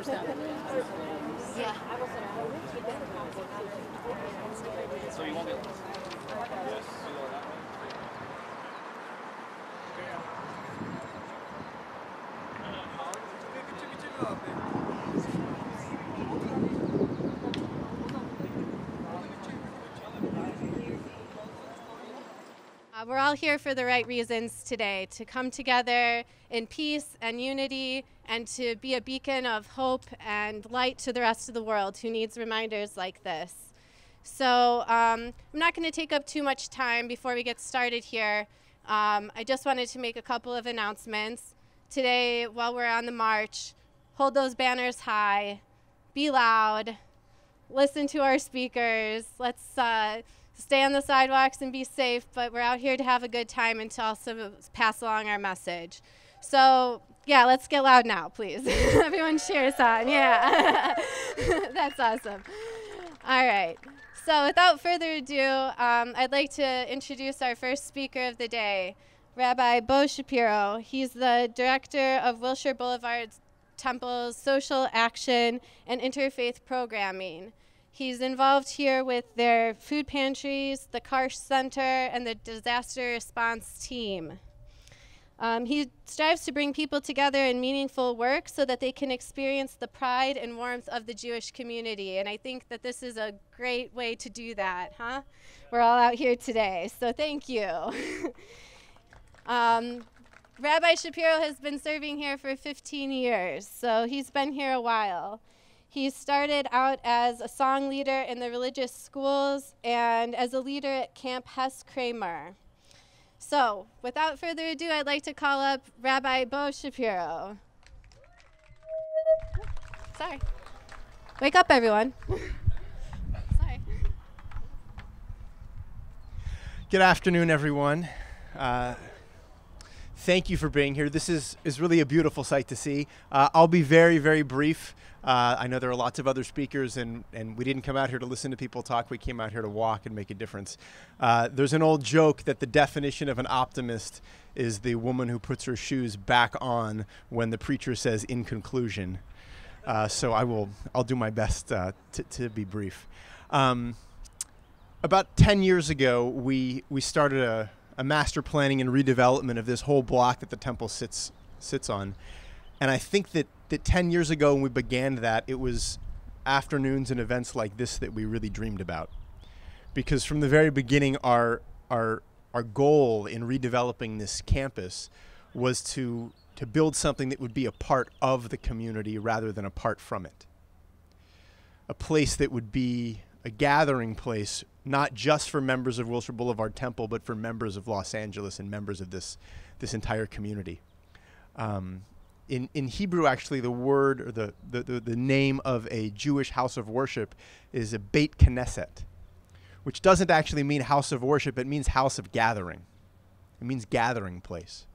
Yeah. So you won't get. Yes. We're all here for the right reasons today, to come together in peace and unity and to be a beacon of hope and light to the rest of the world who needs reminders like this. So I'm not going to take up too much time before we get started here. I just wanted to make a couple of announcements. Today, while we're on the march, hold those banners high, be loud, listen to our speakers. Let's stay on the sidewalks and be safe, but we're out here to have a good time and to also pass along our message. So yeah, let's get loud now, please. Everyone cheer us on, yeah. That's awesome. All right, so without further ado, I'd like to introduce our first speaker of the day, Rabbi Beau Shapiro. He's the director of Wilshire Boulevard Temple's Social Action and Interfaith Programming. He's involved here with their food pantries, the Karsh Center, and the disaster response team. He strives to bring people together in meaningful work so that they can experience the pride and warmth of the Jewish community. And I think that this is a great way to do that, huh? We're all out here today, so thank you. Rabbi Shapiro has been serving here for 15 years, so he's been here a while. He started out as a song leader in the religious schools and as a leader at Camp Hess Kramer. So, without further ado, I'd like to call up Rabbi Beau Shapiro. Sorry. Wake up, everyone. Sorry. Good afternoon, everyone. Thank you for being here. This is really a beautiful sight to see. I'll be very, very brief. I know there are lots of other speakers, and we didn't come out here to listen to people talk. We came out here to walk and make a difference. There's an old joke that the definition of an optimist is the woman who puts her shoes back on when the preacher says, "in conclusion." So I'll do my best to be brief. About 10 years ago, we started a master planning and redevelopment of this whole block that the temple sits on. And I think that 10 years ago when we began that, it was afternoons and events like this that we really dreamed about. Because from the very beginning, our goal in redeveloping this campus was to build something that would be a part of the community rather than apart from it. A place that would be a gathering place, not just for members of Wilshire Boulevard Temple, but for members of Los Angeles and members of this entire community. In Hebrew, actually, the word or the name of a Jewish house of worship is a Beit Knesset, which doesn't actually mean house of worship. It means house of gathering. It means gathering place.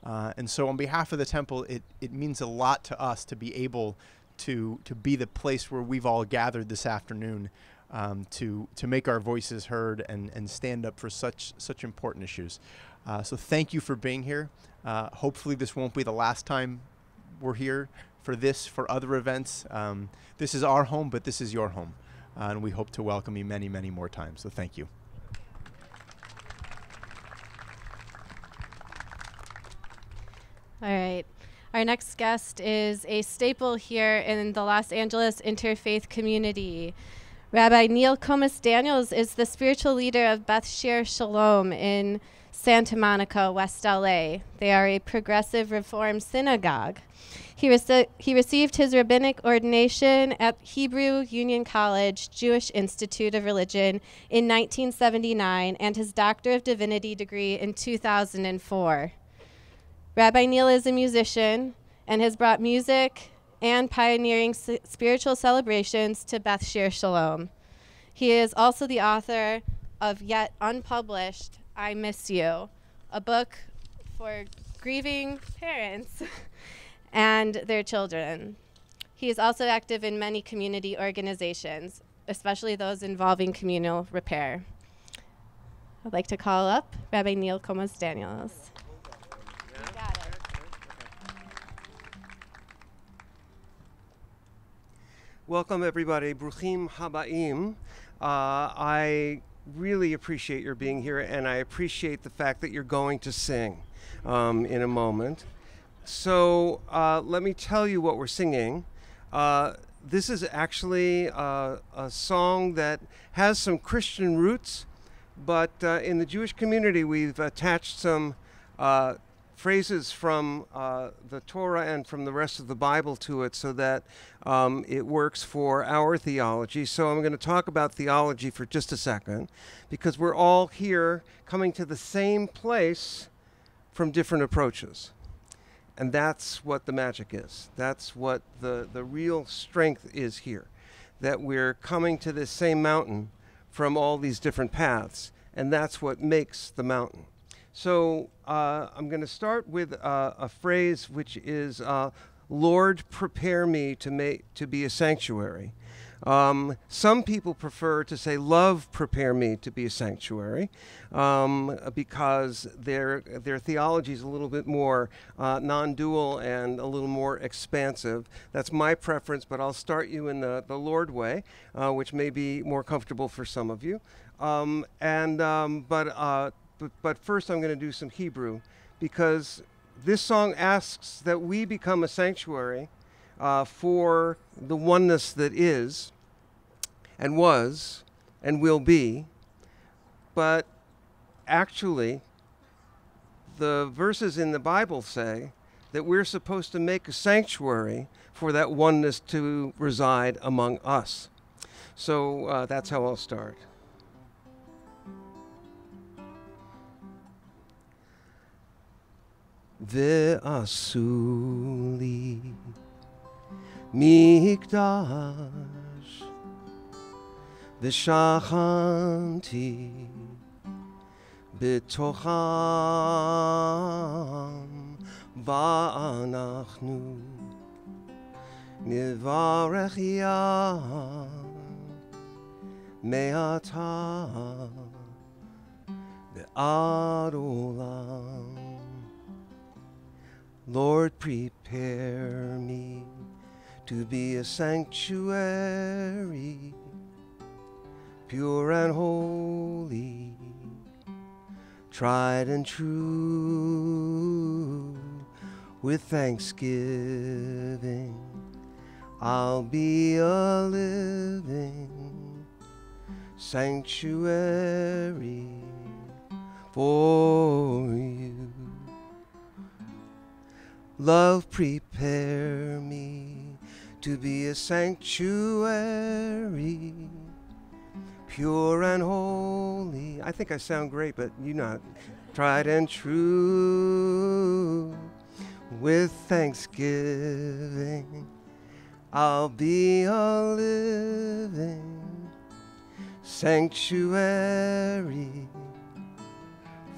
And so on behalf of the temple, it means a lot to us to be able to be the place where we've all gathered this afternoon to make our voices heard and stand up for such important issues. So thank you for being here. Hopefully this won't be the last time we're here for other events. This is our home, but this is your home. And we hope to welcome you many, many more times. So thank you. All right. Our next guest is a staple here in the Los Angeles interfaith community. Rabbi Neil Comas Daniels is the spiritual leader of Beth Shear Shalom in Santa Monica, West LA. They are a progressive reform synagogue. He received his rabbinic ordination at Hebrew Union College Jewish Institute of Religion in 1979 and his Doctor of Divinity degree in 2004. Rabbi Neil is a musician and has brought music and pioneering spiritual celebrations to Beth Shear Shalom. He is also the author of yet unpublished I Miss You, a book for grieving parents and their children. He is also active in many community organizations, especially those involving communal repair. I'd like to call up Rabbi Neil Comas Daniels. You got it. Welcome, everybody. Bruchim habaim. I really appreciate your being here, and I appreciate the fact that you're going to sing in a moment. So let me tell you what we're singing. This is actually a song that has some Christian roots, but in the Jewish community, we've attached some phrases from the Torah and from the rest of the Bible to it so that it works for our theology. So I'm going to talk about theology for just a second, because we're all here coming to the same place from different approaches. And that's what the magic is. That's what the real strength is here, that we're coming to this same mountain from all these different paths, and that's what makes the mountain. So I'm going to start with a phrase which is, Lord, prepare me to be a sanctuary. Some people prefer to say, love, prepare me to be a sanctuary, because their theology is a little bit more non-dual and a little more expansive. That's my preference, but I'll start you in the Lord way, which may be more comfortable for some of you. But first I'm going to do some Hebrew, because this song asks that we become a sanctuary for the oneness that is and was and will be. But actually, the verses in the Bible say that we're supposed to make a sanctuary for that oneness to reside among us. So that's how I'll start. Ve'asu li mikdash ve'shachanti betocham va'anachnu nivarech yam me'ata ve'ad olam. Lord, prepare me to be a sanctuary, pure and holy, tried and true. With thanksgiving, I'll be a living sanctuary for you. Love, prepare me to be a sanctuary, pure and holy. I think I sound great, but you not. Tried and true. With thanksgiving, I'll be a living sanctuary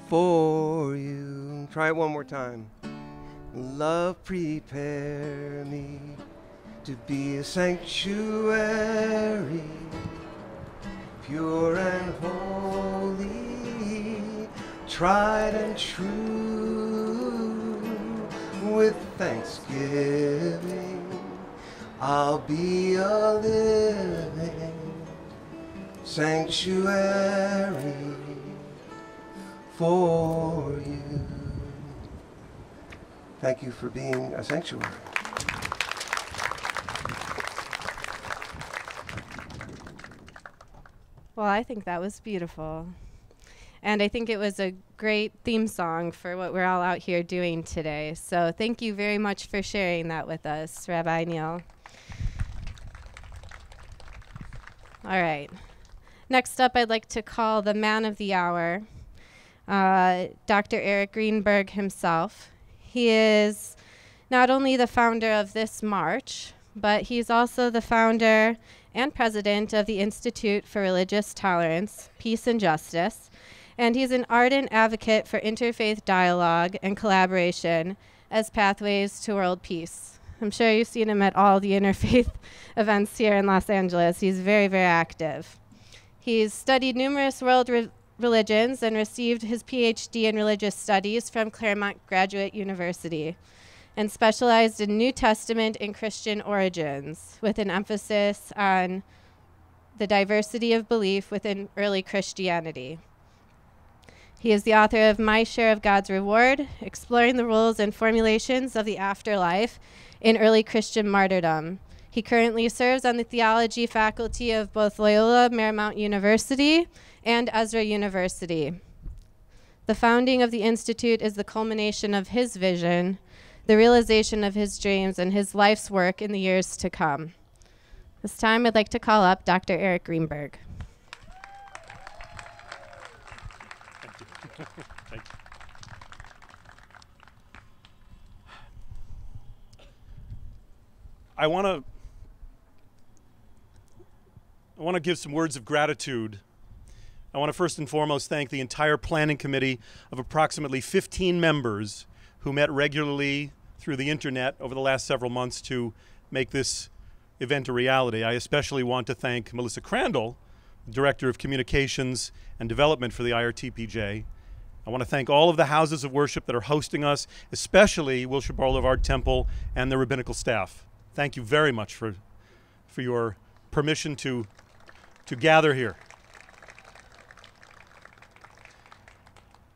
for you. Try it one more time. Love, prepare me to be a sanctuary, pure and holy, tried and true. With thanksgiving, I'll be a living sanctuary for you. Thank you for being a sanctuary. Well, I think that was beautiful. And I think it was a great theme song for what we're all out here doing today. So thank you very much for sharing that with us, Rabbi Neil. All right. Next up, I'd like to call the man of the hour, Dr. Arik Greenberg himself. He is not only the founder of this march, but he's also the founder and president of the Institute for Religious Tolerance, Peace and Justice, and he's an ardent advocate for interfaith dialogue and collaboration as pathways to world peace. I'm sure you've seen him at all the interfaith events here in Los Angeles. He's very, very active. He's studied numerous world religions and received his PhD in religious studies from Claremont Graduate University. and specialized in New Testament and Christian origins, with an emphasis on the diversity of belief within early Christianity. He is the author of My Share of God's Reward, Exploring the Rules and Formulations of the Afterlife in Early Christian Martyrdom. He currently serves on the theology faculty of both Loyola Marymount University and Ezra University. The founding of the Institute is the culmination of his vision, the realization of his dreams, and his life's work in the years to come. This time, I'd like to call up Dr. Arik Greenberg. Thank you. I want to give some words of gratitude. I want to first and foremost thank the entire planning committee of approximately 15 members who met regularly through the internet over the last several months to make this event a reality. I especially want to thank Melissa Crandall, Director of Communications and Development for the IRTPJ. I want to thank all of the houses of worship that are hosting us, especially Wilshire Boulevard Temple and the rabbinical staff. Thank you very much for your permission to gather here.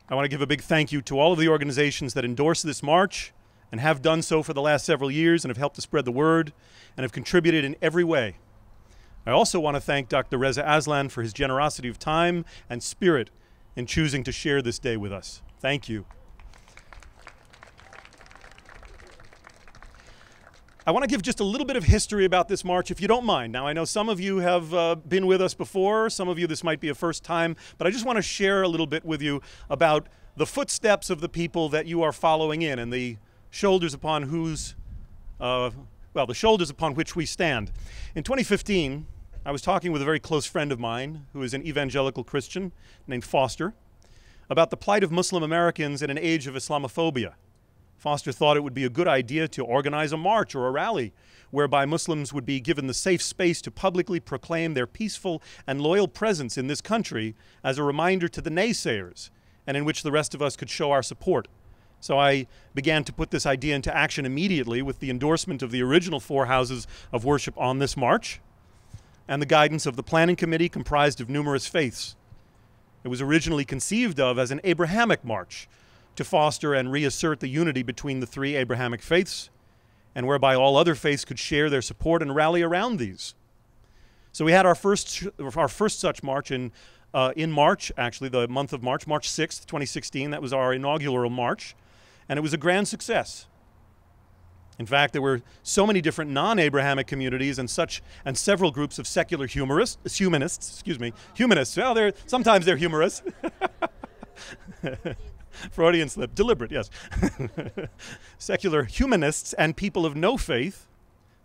I want to give a big thank you to all of the organizations that endorse this march and have done so for the last several years and have helped to spread the word and have contributed in every way. I also want to thank Dr. Reza Aslan for his generosity of time and spirit in choosing to share this day with us. Thank you. I want to give just a little bit of history about this march, if you don't mind. Now, I know some of you have been with us before. Some of you, this might be a first time. But I just want to share a little bit with you about the footsteps of the people that you are following in and the shoulders upon whose, the shoulders upon which we stand. In 2015, I was talking with a very close friend of mine who is an evangelical Christian named Foster about the plight of Muslim Americans in an age of Islamophobia. Foster thought it would be a good idea to organize a march or a rally whereby Muslims would be given the safe space to publicly proclaim their peaceful and loyal presence in this country as a reminder to the naysayers, and in which the rest of us could show our support. So I began to put this idea into action immediately with the endorsement of the original 4 houses of worship on this march and the guidance of the planning committee comprised of numerous faiths. It was originally conceived of as an Abrahamic march to foster and reassert the unity between the 3 Abrahamic faiths, and whereby all other faiths could share their support and rally around these. So we had our first such march in March, actually the month of March, March 6th, 2016. That was our inaugural march, and it was a grand success. In fact, there were so many different non-Abrahamic communities and several groups of secular humanists. Well, sometimes they're humorous. Freudian slip, deliberate, yes. Secular humanists and people of no faith,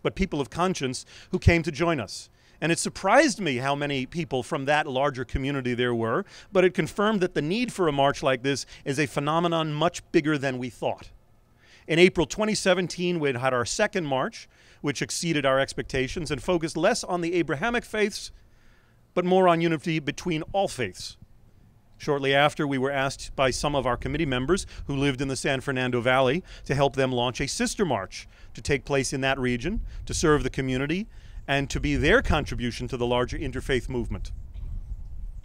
but people of conscience, who came to join us. And it surprised me how many people from that larger community there were, but it confirmed that the need for a march like this is a phenomenon much bigger than we thought. In April 2017, we had our second march, which exceeded our expectations and focused less on the Abrahamic faiths, but more on unity between all faiths. Shortly after, we were asked by some of our committee members who lived in the San Fernando Valley to help them launch a sister march to take place in that region, to serve the community, and to be their contribution to the larger interfaith movement.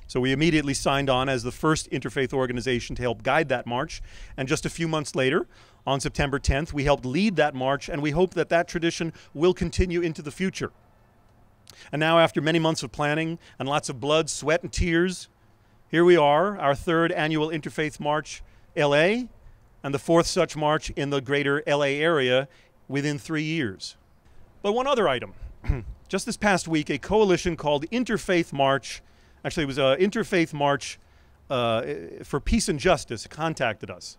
So we immediately signed on as the first interfaith organization to help guide that march, and just a few months later, on September 10th, we helped lead that march, and we hope that that tradition will continue into the future. And now, after many months of planning and lots of blood, sweat, and tears, here we are, our 3rd annual Interfaith March LA, and the 4th such march in the greater LA area within 3 years. But one other item. Just this past week, a coalition called Interfaith March, actually it was an Interfaith March for Peace and Justice, contacted us.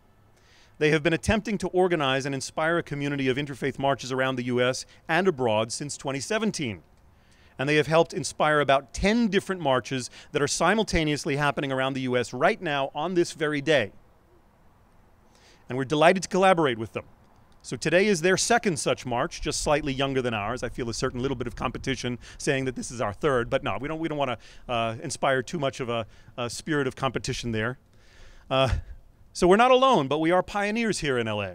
They have been attempting to organize and inspire a community of interfaith marches around the U.S. and abroad since 2017. And they have helped inspire about 10 different marches that are simultaneously happening around the U.S. right now on this very day. And we're delighted to collaborate with them. So today is their 2nd such march, just slightly younger than ours. I feel a certain little bit of competition saying that this is our 3rd, but no, we don't want to inspire too much of a spirit of competition there. So we're not alone, but we are pioneers here in LA.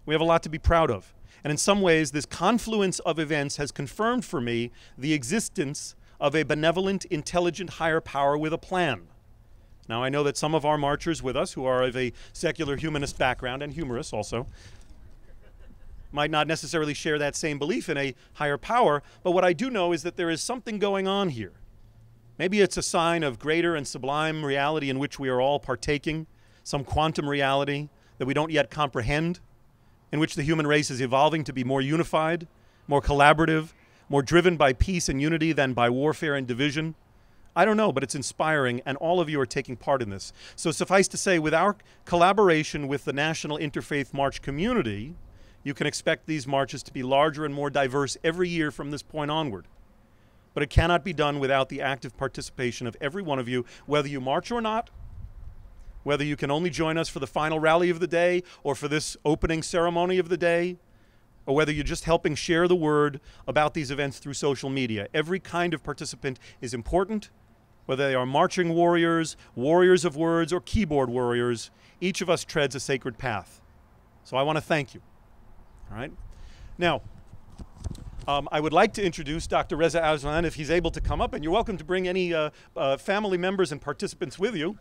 We have a lot to be proud of. And in some ways, this confluence of events has confirmed for me the existence of a benevolent, intelligent higher power with a plan. Now, I know that some of our marchers with us, who are of a secular humanist background and humorous also, might not necessarily share that same belief in a higher power, but what I do know is that there is something going on here. Maybe it's a sign of greater and sublime reality in which we are all partaking, some quantum reality that we don't yet comprehend, in which the human race is evolving to be more unified, more collaborative, more driven by peace and unity than by warfare and division. I don't know, but it's inspiring, and all of you are taking part in this. So suffice to say, with our collaboration with the National Interfaith March community, you can expect these marches to be larger and more diverse every year from this point onward. But it cannot be done without the active participation of every one of you, whether you march or not, whether you can only join us for the final rally of the day or for this opening ceremony of the day, or whether you're just helping share the word about these events through social media. Every kind of participant is important, whether they are marching warriors, warriors of words, or keyboard warriors. Each of us treads a sacred path. So I want to thank you. All right? Now, I would like to introduce Dr. Reza Aslan, if he's able to come up, and you're welcome to bring any family members and participants with you.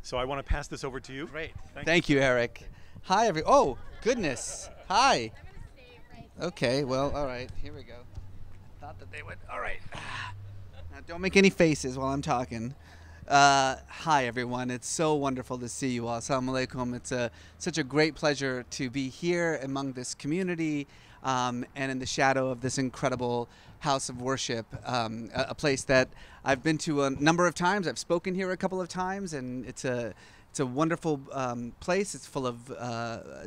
So I want to pass this over to you. Great. Thank you, Arik. Hi, oh, goodness. Hi. Okay, well, all right. Here we go. I thought that they would. All right. Now, don't make any faces while I'm talking. Hi, everyone. It's so wonderful to see you all. Assalamu alaikum. It's such a great pleasure to be here among this community and in the shadow of this incredible house of worship, a place that I've been to a number of times. I've spoken here a couple of times, and it's a wonderful place. It's full of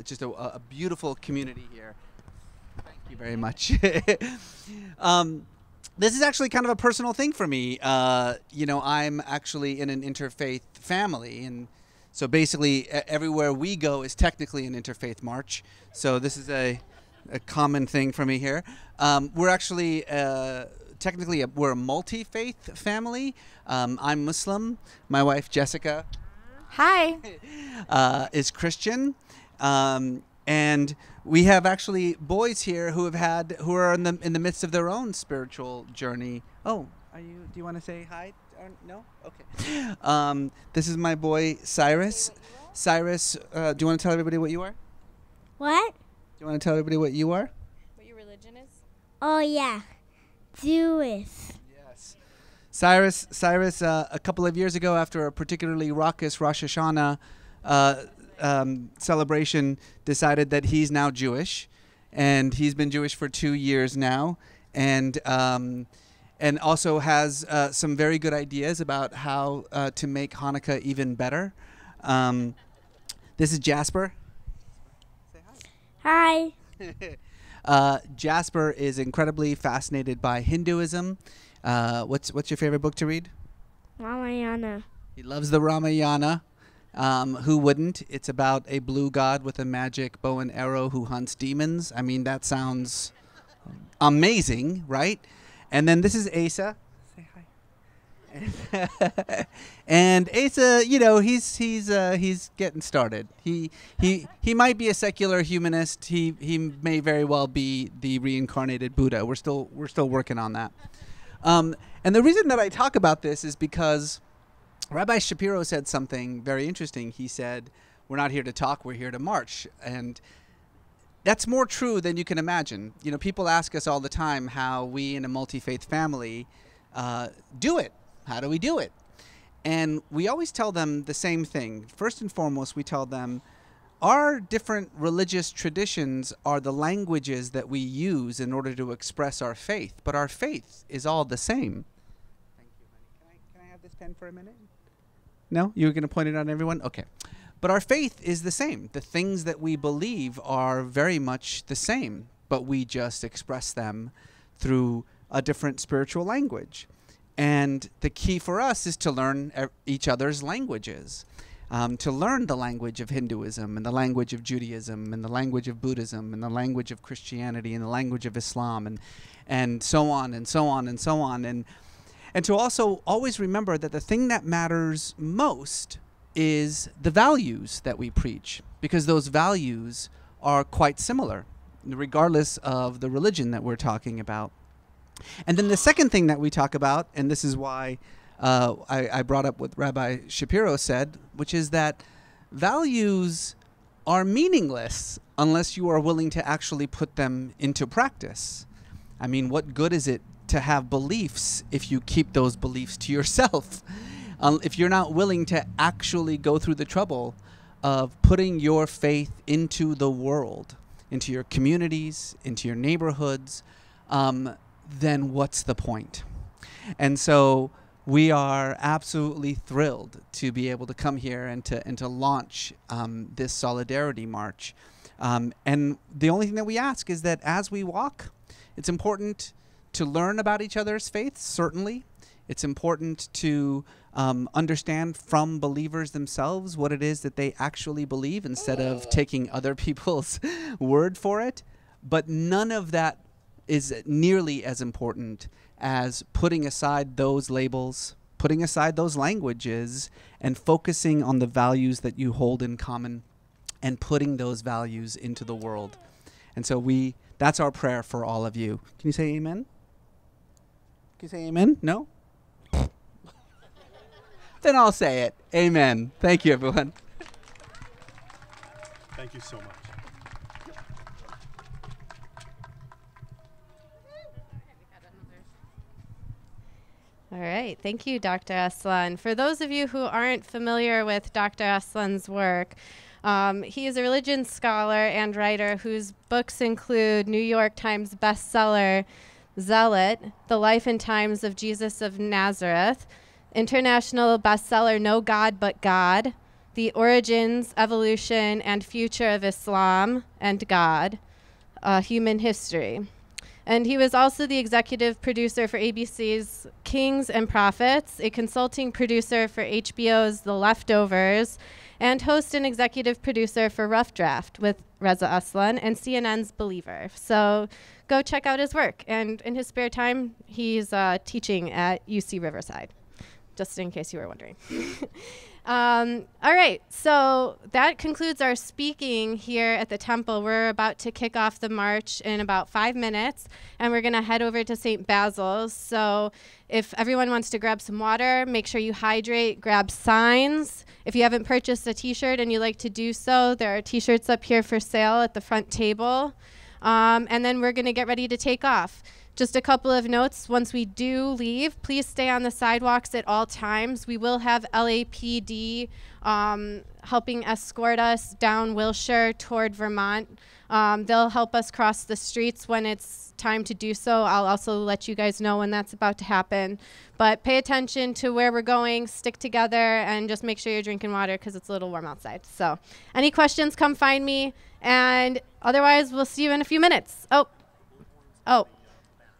just a beautiful community here. Thank you very much. This is actually kind of a personal thing for me. You know, I'm actually in an interfaith family, and so basically everywhere we go is technically an interfaith march. So this is a common thing for me here. We're actually technically we're a multi-faith family. I'm Muslim. My wife Jessica, hi, is Christian, and we have actually boys here who are in the midst of their own spiritual journey. Oh, do you want to say hi? No? Okay. This is my boy Cyrus. Cyrus, do you want to tell everybody what you are? What? Do you want to tell everybody what you are? What your religion is? Oh yeah, Jewish. Yes. Cyrus, a couple of years ago, after a particularly raucous Rosh Hashanah celebration, decided that he's now Jewish, and he's been Jewish for 2 years now, and also has some very good ideas about how to make Hanukkah even better. This is Jasper. Say Hi. hi. Jasper is incredibly fascinated by Hinduism. What's your favorite book to read? Ramayana. He loves the Ramayana. Who wouldn't? It's about a blue god with a magic bow and arrow who hunts demons. I mean, that sounds amazing, right? And then this is Asa. Say hi. And Asa, you know, he's getting started. He might be a secular humanist. He may very well be the reincarnated Buddha. We're still working on that. And the reason that I talk about this is because Rabbi Shapiro said something very interesting. He said, we're not here to talk, we're here to march. And that's more true than you can imagine. You know, people ask us all the time how we in a multi-faith family do it. How do we do it? And we always tell them the same thing. First and foremost, we tell them our different religious traditions are the languages that we use in order to express our faith. But our faith is all the same. Thank you, honey. Can I have this pen for a minute? No? You were going to point it out on everyone? Okay. But our faith is the same. The things that we believe are very much the same, but we just express them through a different spiritual language. And the key for us is to learn each other's languages, to learn the language of Hinduism and the language of Judaism and the language of Buddhism and the language of Christianity and the language of Islam and so on and so on and so on. And to also always remember that the thing that matters most is the values that we preach, because those values are quite similar, regardless of the religion that we're talking about. And then the second thing that we talk about, and this is why I brought up what Rabbi Shapiro said, which is that values are meaningless unless you are willing to actually put them into practice. I mean, what good is it to have beliefs if you keep those beliefs to yourself? If you're not willing to actually go through the trouble of putting your faith into the world, into your communities, into your neighborhoods, then what's the point? And so we are absolutely thrilled to be able to come here and to launch this Solidarity March. And the only thing that we ask is that as we walk, it's important to learn about each other's faiths, certainly. It's important to understand from believers themselves what it is that they actually believe instead of taking other people's word for it. But none of that is nearly as important as putting aside those labels, putting aside those languages, and focusing on the values that you hold in common and putting those values into the world. And so that's our prayer for all of you. Can you say amen? Can you say amen? No? Then I'll say it. Amen. Thank you, everyone. Thank you so much. All right. Thank you, Dr. Aslan. For those of you who aren't familiar with Dr. Aslan's work, he is a religion scholar and writer whose books include New York Times bestseller Zealot, The Life and Times of Jesus of Nazareth, international bestseller No God But God, The Origins, Evolution, and Future of Islam and God, Human History. And he was also the executive producer for ABC's Kings and Prophets, a consulting producer for HBO's The Leftovers, and host and executive producer for Rough Draft with Reza Aslan and CNN's Believer. So go check out his work. And in his spare time, he's teaching at UC Riverside, just in case you were wondering. All right, so that concludes our speaking here at the temple. We're about to kick off the march in about 5 minutes, and we're going to head over to St. Basil's. So if everyone wants to grab some water, make sure you hydrate, grab signs. If you haven't purchased a t-shirt and you'd like to do so, there are t-shirts up here for sale at the front table. And then we're going to get ready to take off. Just a couple of notes. Once we do leave, please stay on the sidewalks at all times. We will have LAPD helping escort us down Wilshire toward Vermont. They'll help us cross the streets when it's time to do so. I'll also let you guys know when that's about to happen. But pay attention to where we're going, stick together, and just make sure you're drinking water because it's a little warm outside. So any questions, come find me. And otherwise, we'll see you in a few minutes. Oh.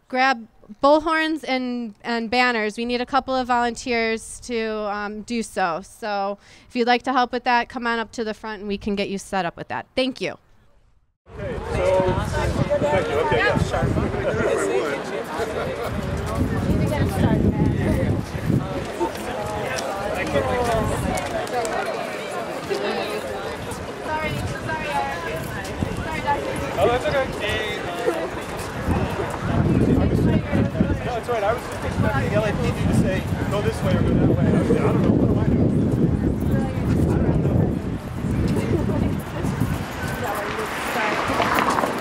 Grab bullhorns and banners. We need a couple of volunteers to do so. So if you'd like to help with that, come on up to the front and we can get you set up with that. Thank you. Okay, so thank you. Okay, yeah. Oh, that's okay. No, it's all right. I was just expecting LAPD to say, go this way or go that way. I don't know. What do I know?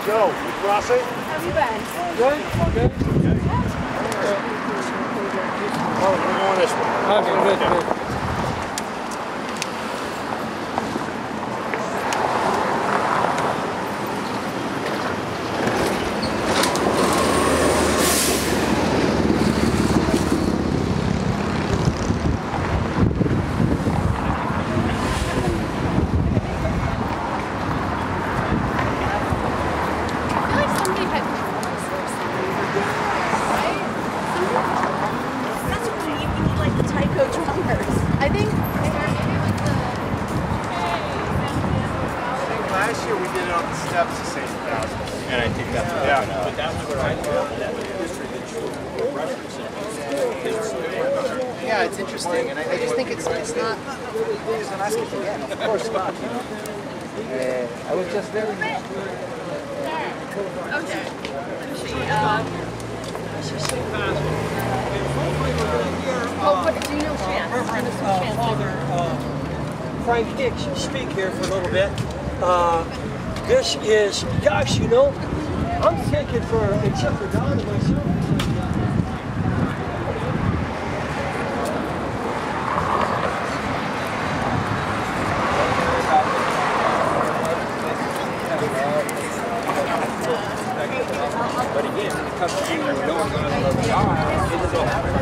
Joe, you crossing? How have you been? Good? Good? Oh, we're going this way. Okay, good. But that's where I thought that the history that you're referencing is yeah, it's interesting, and I just think it's not. Please don't ask it again. Of course not. You know. I was just very. Okay. Father Frank Hicks speak here for a little bit. This is, gosh, you know, I'm thinking except for Don and myself. But again, when it comes to knowing God, it doesn't happen.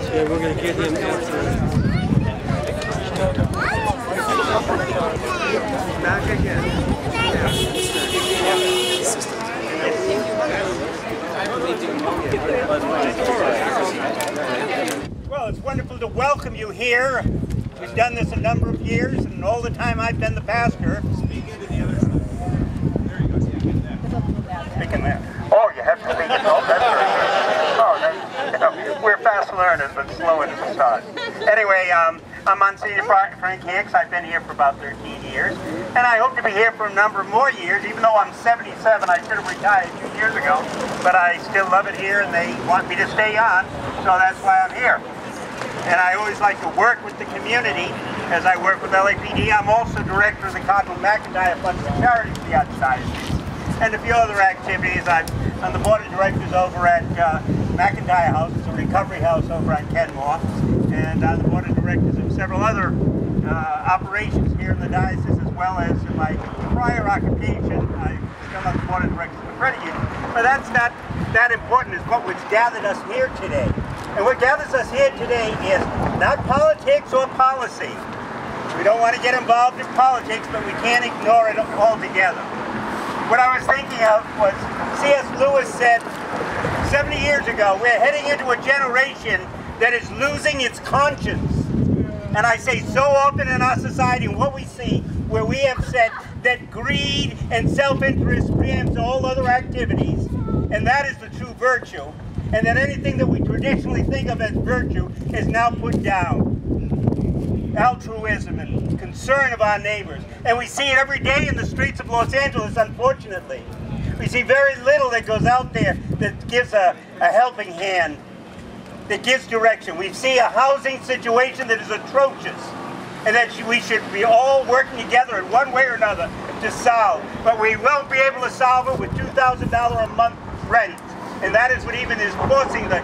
Yeah, we're going to get him back again. Well, it's wonderful to welcome you here. We've done this a number of years, and all the time I've been the pastor. Speaking there. Oh, you have to speak it. Oh, that's very good. Oh, you know, we're fast learners, but slow at the start. Anyway, I'm Monsignor Frank Hicks. I've been here for about 13 years, and I hope to be here for a number of more years. Even though I'm 77, I should have retired 2 years ago, but I still love it here, and they want me to stay on, so that's why I'm here. And I always like to work with the community as I work with LAPD. I'm also director of the Kato McIntyre Fund for Charities for the Archdiocese, and a few other activities. I'm on the board of directors over at McIntyre House. It's a recovery house over on Kenmore, and on the board of directors of several other operations here in the diocese, as well as in my prior occupation. I'm still on the board of directors of the credit union. But that's not that important as what was gathered us here today. And what gathers us here today is not politics or policy. We don't want to get involved in politics, but we can't ignore it altogether. What I was thinking of was C.S. Lewis said 70 years ago, we're heading into a generation that is losing its conscience. And I say so often in our society, and what we see, where we have said that greed and self-interest preempts all other activities, and that is the true virtue, and that anything that we traditionally think of as virtue is now put down. Altruism and concern of our neighbors. And we see it every day in the streets of Los Angeles, unfortunately. We see very little that goes out there that gives a helping hand, that gives direction. We see a housing situation that is atrocious, and that we should be all working together in one way or another to solve. But we won't be able to solve it with $2,000 a month rent And that is what even is forcing the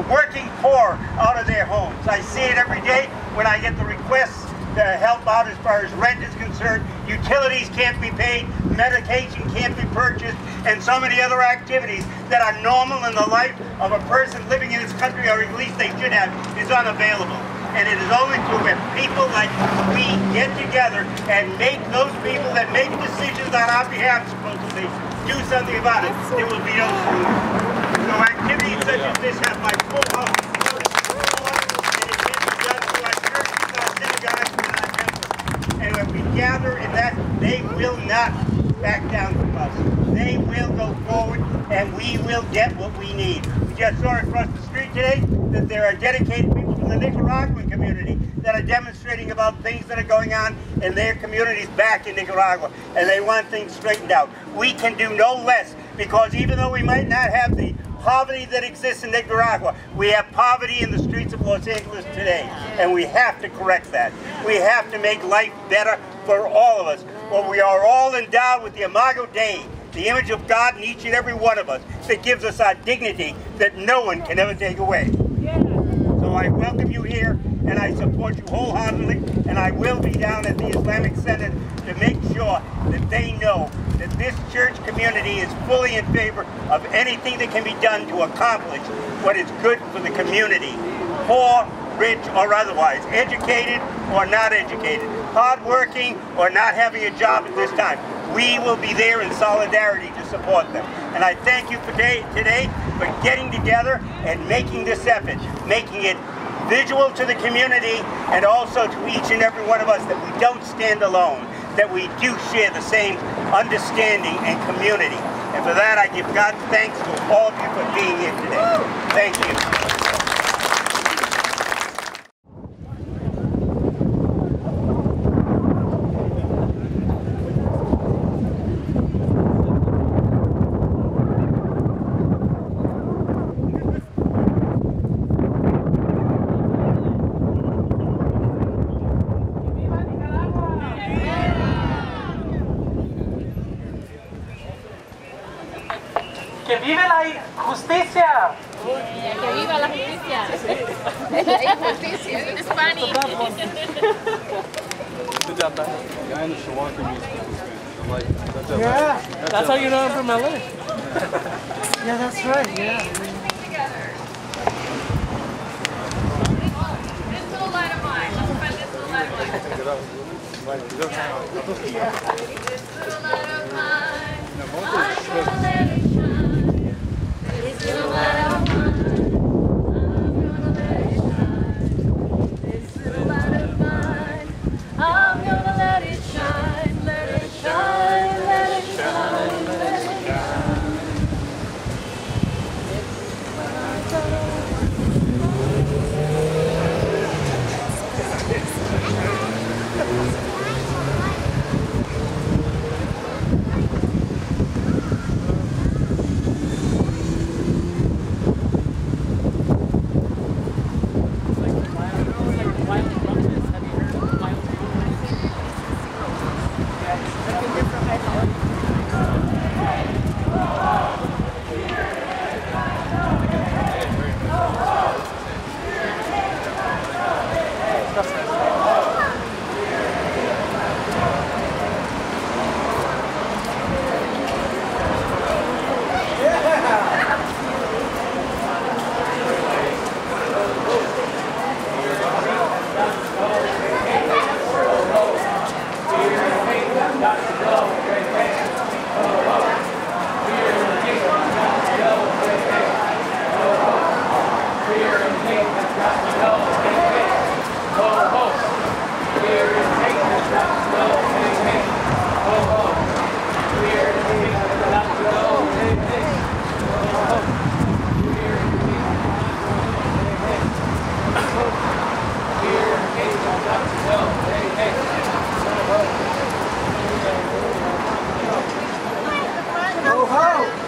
working poor out of their homes. I see it every day when I get the requests to help out as far as rent is concerned. Utilities can't be paid, medication can't be purchased, and so many other activities that are normal in the life of a person living in this country, or at least they should have, is unavailable. And it is only through when people like we get together and make those people that make decisions on our behalf, supposedly, do something about it, there will be no solution. So activities such as this have my full hope. And it can be done through our churches, our synagogues, and our temples. And when we gather in that, they will not back down from us. They will go forward, and we will get what we need. We just saw across the street today that there are dedicated people from the Nicaraguan community that are demonstrating about things that are going on in their communities back in Nicaragua, and they want things straightened out. We can do no less, because even though we might not have the poverty that exists in Nicaragua, we have poverty in the streets of Los Angeles today, and we have to correct that. We have to make life better for all of us. Well, we are all endowed with the Imago Dei, the image of God in each and every one of us, that gives us our dignity that no one can ever take away. So I welcome you here, and I support you wholeheartedly, and I will be down at the Islamic Center to make sure that they know that this church community is fully in favor of anything that can be done to accomplish what is good for the community, poor, rich, or otherwise, educated or not educated, hardworking or not having a job at this time. We will be there in solidarity to support them. And I thank you today for getting together and making this effort, making it visual to the community and also to each and every one of us that we don't stand alone, that we do share the same understanding and community. And for that, I give God thanks to all of you for being here today. Thank you. ¡Que vive la justicia! ¡Que viva la justicia! Injusticia in Spanish. Good job, man. The guy in the Shawaka music was good. Yeah, that's how you know I'm from LA. Yeah, that's right, yeah. This little light of mine. Let's find this little light of mine. This little light of mine. I'm gonna let it shine. This little light of mine. I'm gonna let it shine. This little light of mine. I'm gonna let it shine. Let it shine. Let it shine. Let it shine.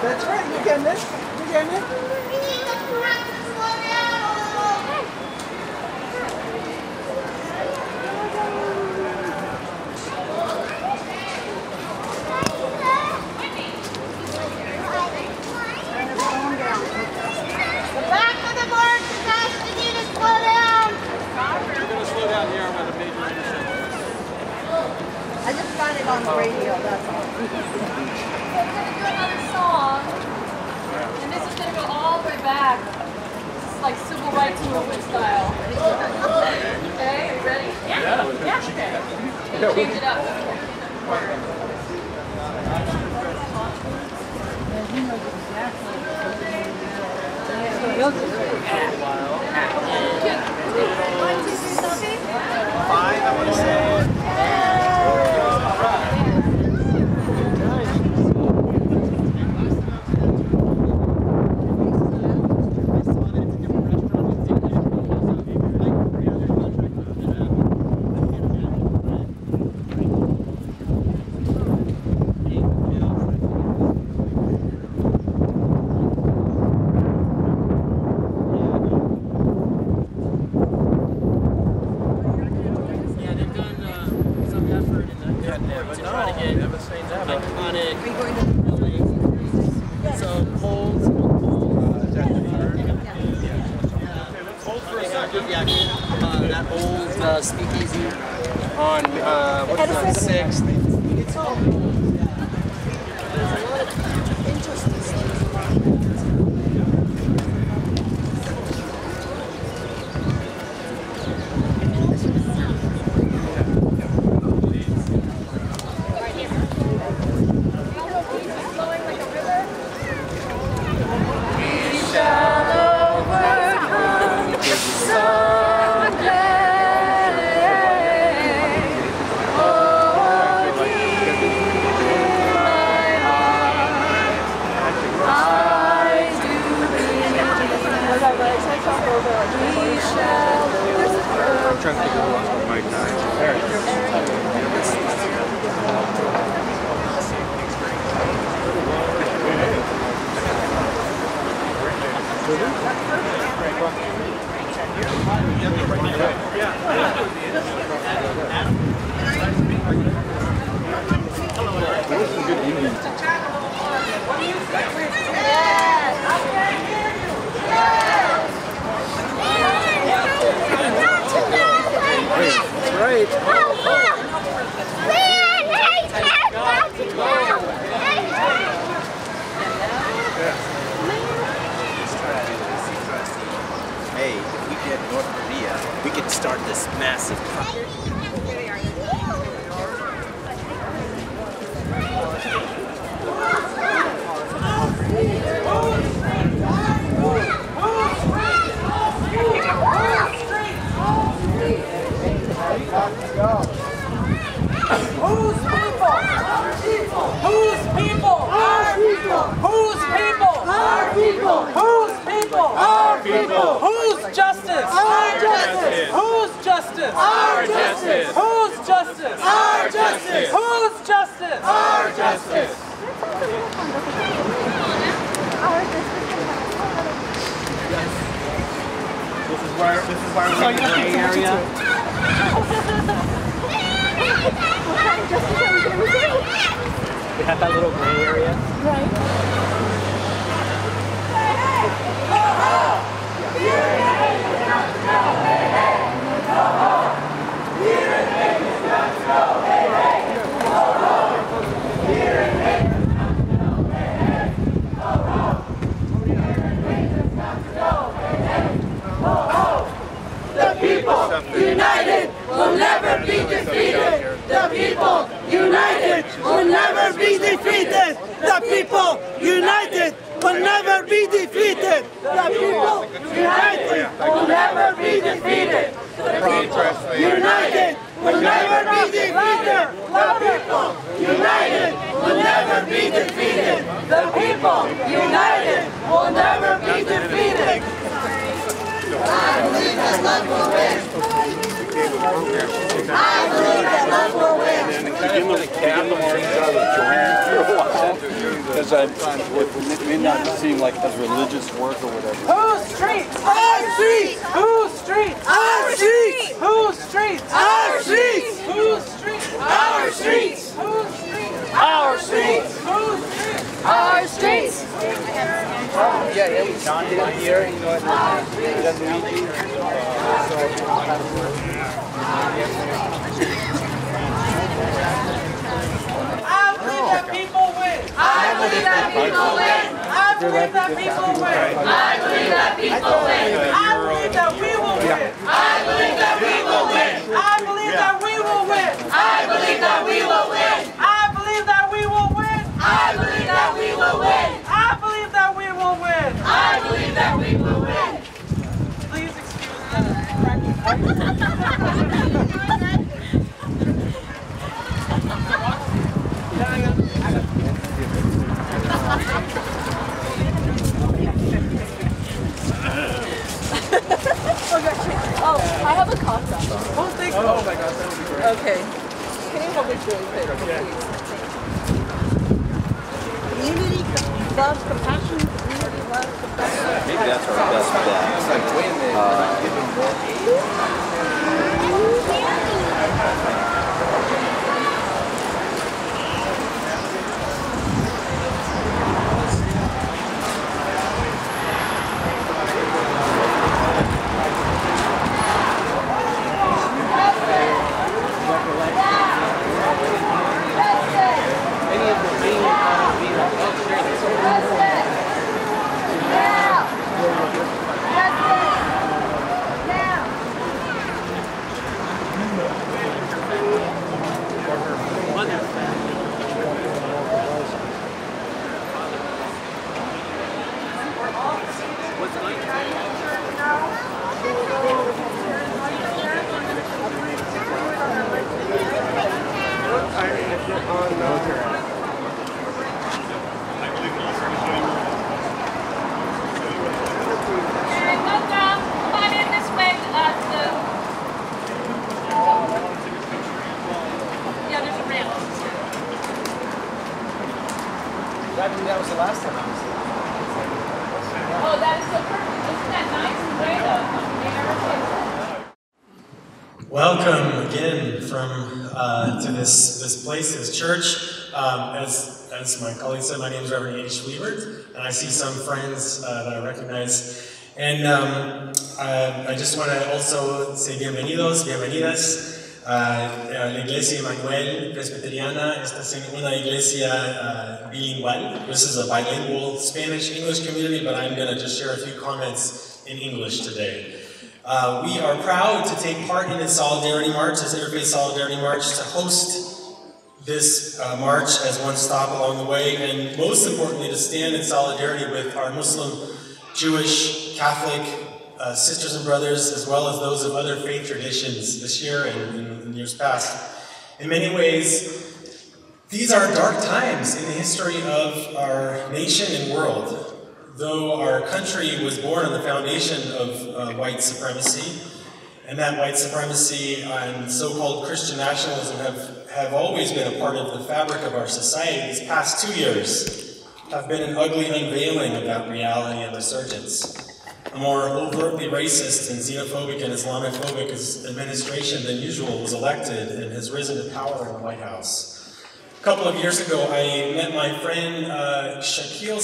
That's right, you getting it? You getting it? Turn his phone down. I just found it on the radio, that's all. Okay, we're going to do another song. And this is going to go all the way back. This is like civil rights movement style. Okay, are you ready? Yeah. Yeah. Okay. Gonna change it up. Five, I want to say. That old speakeasy on what's that, 6th. It's all there's a lot of interesting stuff. Trying to figure out what Mike That's right. Hey, if we get North Korea, we can start this massive Whose people? Our people. Whose people? Our people. Whose people? Our people. Whose people? Our people. Whose justice? Our justice. Whose justice? Our justice. Whose justice? Our justice. Whose justice? Our justice. This is where we're in the gray area. We have that little gray area. Right. The people united will never be defeated. The people united will never be defeated. The people united will never be defeated. The people united will never be defeated. The people united will never be defeated. The people united will never be defeated. The people united will never be defeated. I believe that love will win. I believe that love will win. Because it may not seem like as religious work or whatever. Whose streets? Our streets! Whose streets? Our streets! Whose streets? Our streets! Whose streets? Our streets! Whose streets? Our streets! Whose streets? Our streets! Yeah, we John down here. He doesn't need you. So believe that people will win. I believe that people win. I believe that we will win. I believe that we will win. I believe that we will win. I believe that we will win. I believe that we will win. I believe that we will win. I believe that we will win. I believe that we will win. Please excuse Oh, I have a Khalsa. Oh, thank you. Oh my gosh, that would be great. Okay. Can you hold this really quick, please? Unity loves compassion. Unity loves compassion. Maybe that's our best bet. It's like way in That was the last time I was there. Oh, that is so perfect. Isn't that nice and great? Welcome again from to this place, this church. As my colleague said, my name is Reverend H. Guibord, and I see some friends that I recognize. And I just want to also say bienvenidos, bienvenidas. La Iglesia Emmanuel Presbyteriana esta es una iglesia bilingual. This is a bilingual Spanish-English community, but I'm going to just share a few comments in English today. We are proud to take part in this Solidarity March, this Interfaith Solidarity March, to host this march as one stop along the way, and most importantly, to stand in solidarity with our Muslim, Jewish, Catholic sisters and brothers, as well as those of other faith traditions this year and in years past. In many ways, these are dark times in the history of our nation and world. Though our country was born on the foundation of white supremacy, and that white supremacy and so-called Christian nationalism have always been a part of the fabric of our society, these past 2 years have been an ugly unveiling of that reality and resurgence. A more overtly racist and xenophobic and Islamophobic administration than usual was elected and has risen to power in the White House. A couple of years ago, I met my friend Shapiro,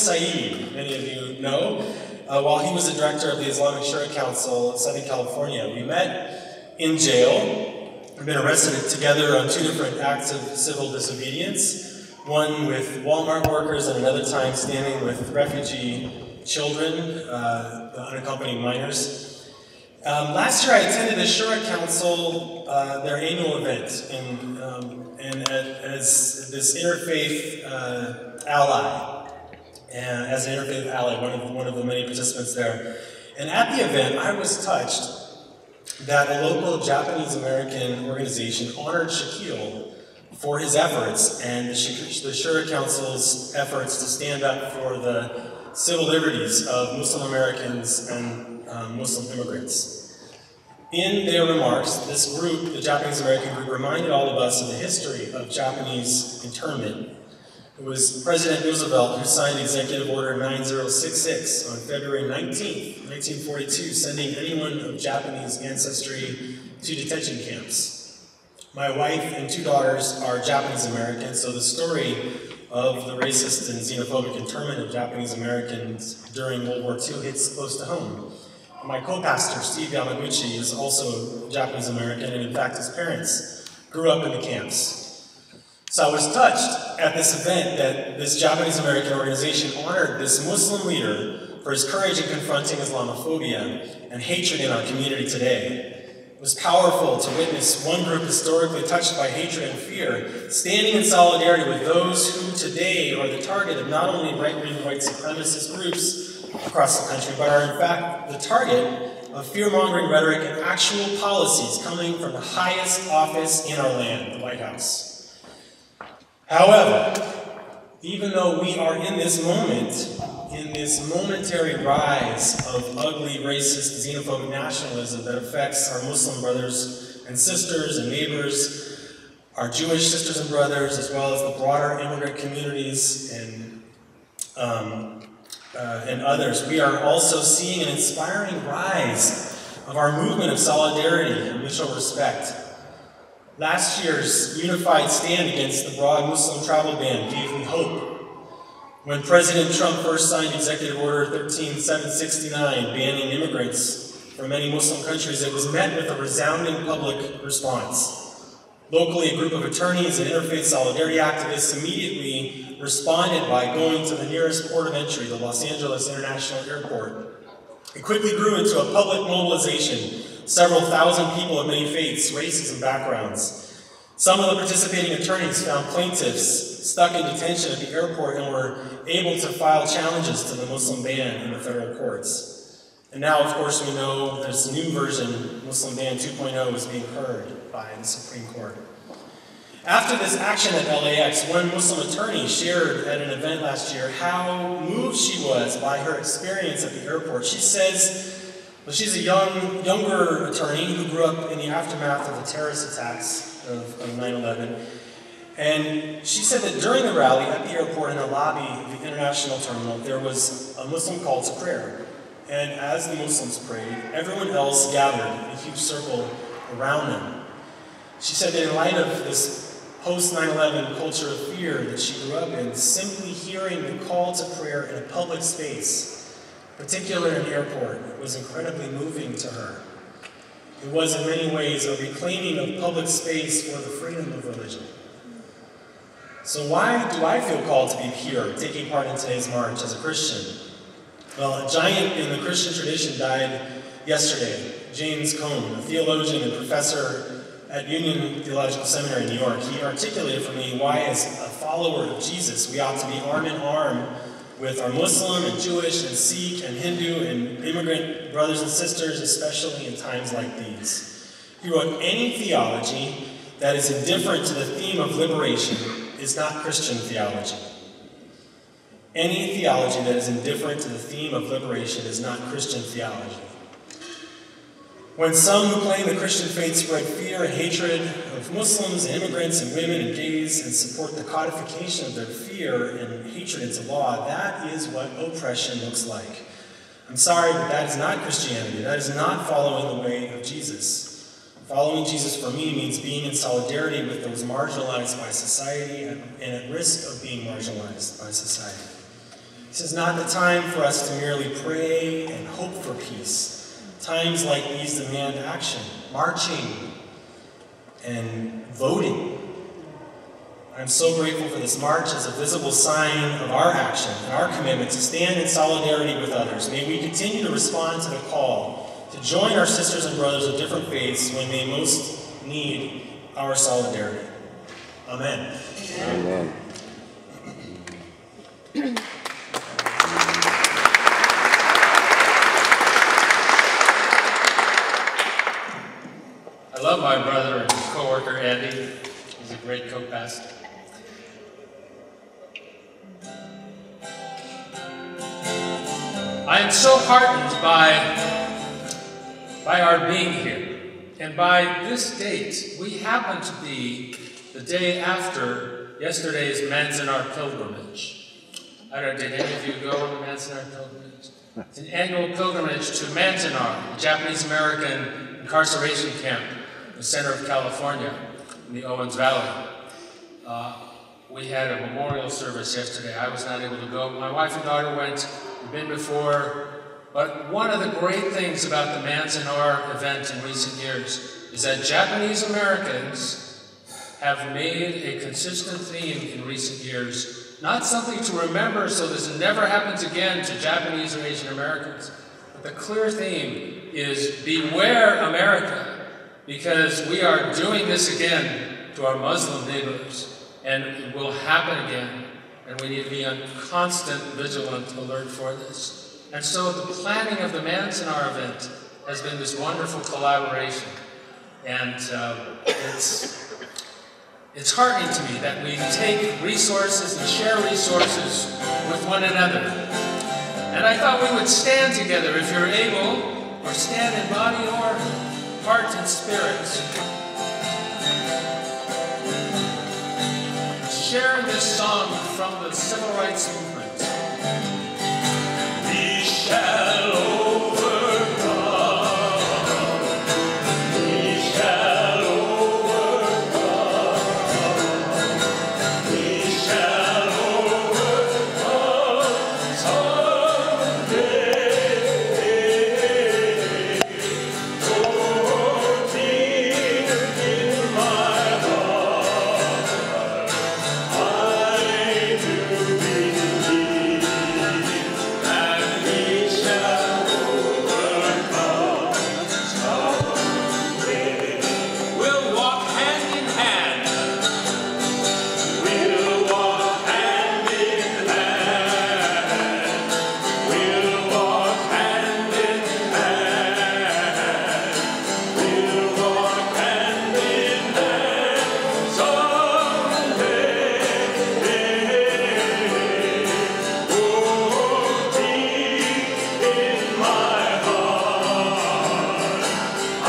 many of you know, while he was the director of the Islamic Sharia Council in Southern California. We met in jail. We've been arrested together on 2 different acts of civil disobedience, one with Walmart workers and another time standing with refugee children, unaccompanied minors. Last year I attended the Sharia Council, their annual event, and as this interfaith ally, as an interfaith ally, one of the many participants there. And at the event, I was touched that a local Japanese-American organization honored Shapiro for his efforts and the Sharia Council's efforts to stand up for the civil liberties of Muslim Americans and Muslim immigrants. In their remarks, this group, the Japanese-American group, reminded all of us of the history of Japanese internment. It was President Roosevelt who signed Executive Order 9066 on February 19th, 1942, sending anyone of Japanese ancestry to detention camps. My wife and 2 daughters are Japanese-American, so the story of the racist and xenophobic internment of Japanese-Americans during World War II hits close to home. My co-pastor, Steve Yamaguchi, is also Japanese-American, and in fact his parents grew up in the camps. So I was touched at this event that this Japanese-American organization honored this Muslim leader for his courage in confronting Islamophobia and hatred in our community today. It was powerful to witness one group historically touched by hatred and fear, standing in solidarity with those who today are the target of not only right-wing white supremacist groups across the country, but are in fact the target of fear-mongering rhetoric and actual policies coming from the highest office in our land, the White House. However, even though we are in this moment, in this momentary rise of ugly, racist, xenophobic nationalism that affects our Muslim brothers and sisters and neighbors, our Jewish sisters and brothers, as well as the broader immigrant communities and others, we are also seeing an inspiring rise of our movement of solidarity and mutual respect. Last year's unified stand against the broad Muslim travel ban gave me hope. When President Trump first signed Executive Order 13769 banning immigrants from many Muslim countries, it was met with a resounding public response. Locally, a group of attorneys and interfaith solidarity activists immediately responded by going to the nearest port of entry, the Los Angeles International Airport. It quickly grew into a public mobilization. Several thousand people of many faiths, races, and backgrounds. Some of the participating attorneys found plaintiffs stuck in detention at the airport and were able to file challenges to the Muslim ban in the federal courts. And now, of course, we know this new version, Muslim ban 2.0, is being heard by the Supreme Court. After this action at LAX, one Muslim attorney shared at an event last year how moved she was by her experience at the airport. She says, well, she's a younger attorney who grew up in the aftermath of the terrorist attacks of 9/11. And she said that during the rally at the airport in the lobby of the international terminal, there was a Muslim call to prayer. And as the Muslims prayed, everyone else gathered in a huge circle around them. She said that in light of this post-9/11 culture of fear that she grew up in, simply hearing the call to prayer in a public space, particularly in an airport, was incredibly moving to her. It was in many ways a reclaiming of public space for the freedom of religion. So why do I feel called to be here, taking part in today's march as a Christian? Well, a giant in the Christian tradition died yesterday, James Cone, a theologian and professor at Union Theological Seminary in New York. He articulated for me why, as a follower of Jesus, we ought to be arm in arm with our Muslim and Jewish and Sikh and Hindu and immigrant brothers and sisters, especially in times like these. He wrote, any theology that is indifferent to the theme of liberation is not Christian theology. Any theology that is indifferent to the theme of liberation is not Christian theology. When some who claim the Christian faith spread fear and hatred of Muslims and immigrants and women and gays and support the codification of their fear and hatred into law, that is what oppression looks like. I'm sorry, but that is not Christianity. That is not following the way of Jesus. Following Jesus for me means being in solidarity with those marginalized by society and at risk of being marginalized by society. This is not the time for us to merely pray and hope for peace. Times like these demand action, marching, and voting. I'm so grateful for this march as a visible sign of our action and our commitment to stand in solidarity with others. May we continue to respond to the call to join our sisters and brothers of different faiths when they most need our solidarity. Amen. Amen. I love my brother and his co-worker, Andy. He's a great co-pastor. I am so heartened by our being here. And by this date, we happen to be the day after yesterday's Manzanar pilgrimage. I don't know, did any of you go on the Manzanar pilgrimage? It's an annual pilgrimage to Manzanar, a Japanese-American incarceration camp in the center of California, in the Owens Valley. We had a memorial service yesterday. I was not able to go. My wife and daughter went. We've been before. But one of the great things about the Manzanar event in recent years is that Japanese Americans have made a consistent theme in recent years, not something to remember so this never happens again to Japanese or Asian Americans, but the clear theme is beware America, because we are doing this again to our Muslim neighbors, and it will happen again, and we need to be on constant vigilant alert for this. And so the planning of the Manson our event has been this wonderful collaboration, and it's heartening to me that we take resources and share resources with one another. And I thought we would stand together if you're able, or stand in body or heart and spirit. Share this song from the Civil Rights Movement. We shall overcome. We shall overcome. We shall overcome someday. Oh, deep in my heart, I do believe that we shall overcome someday. We'll walk hand in hand. We'll walk hand in hand. We'll walk hand in hand. We'll walk hand in hand someday. Oh, deep in my heart, I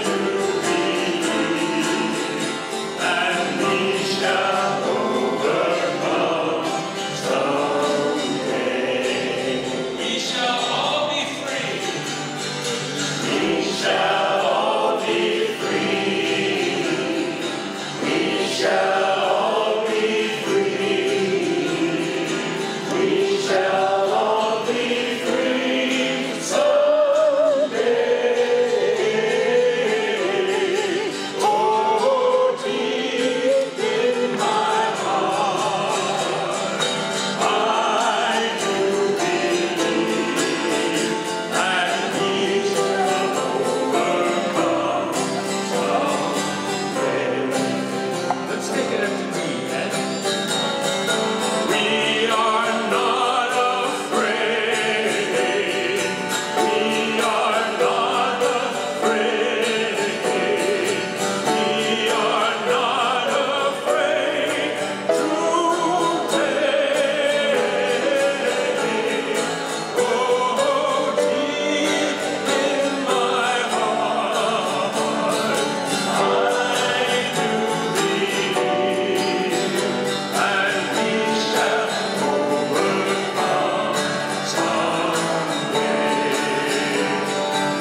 do believe that we shall overcome someday. We shall all be free. We shall all be free. We shall all be free. We shall all be free someday. Oh, deep in my heart, I do believe that we shall overcome someday. Let's take it up to me, Ed. We are not afraid. We are not afraid. We are not afraid today. Oh, deep in my heart, I do believe that we shall overcome someday.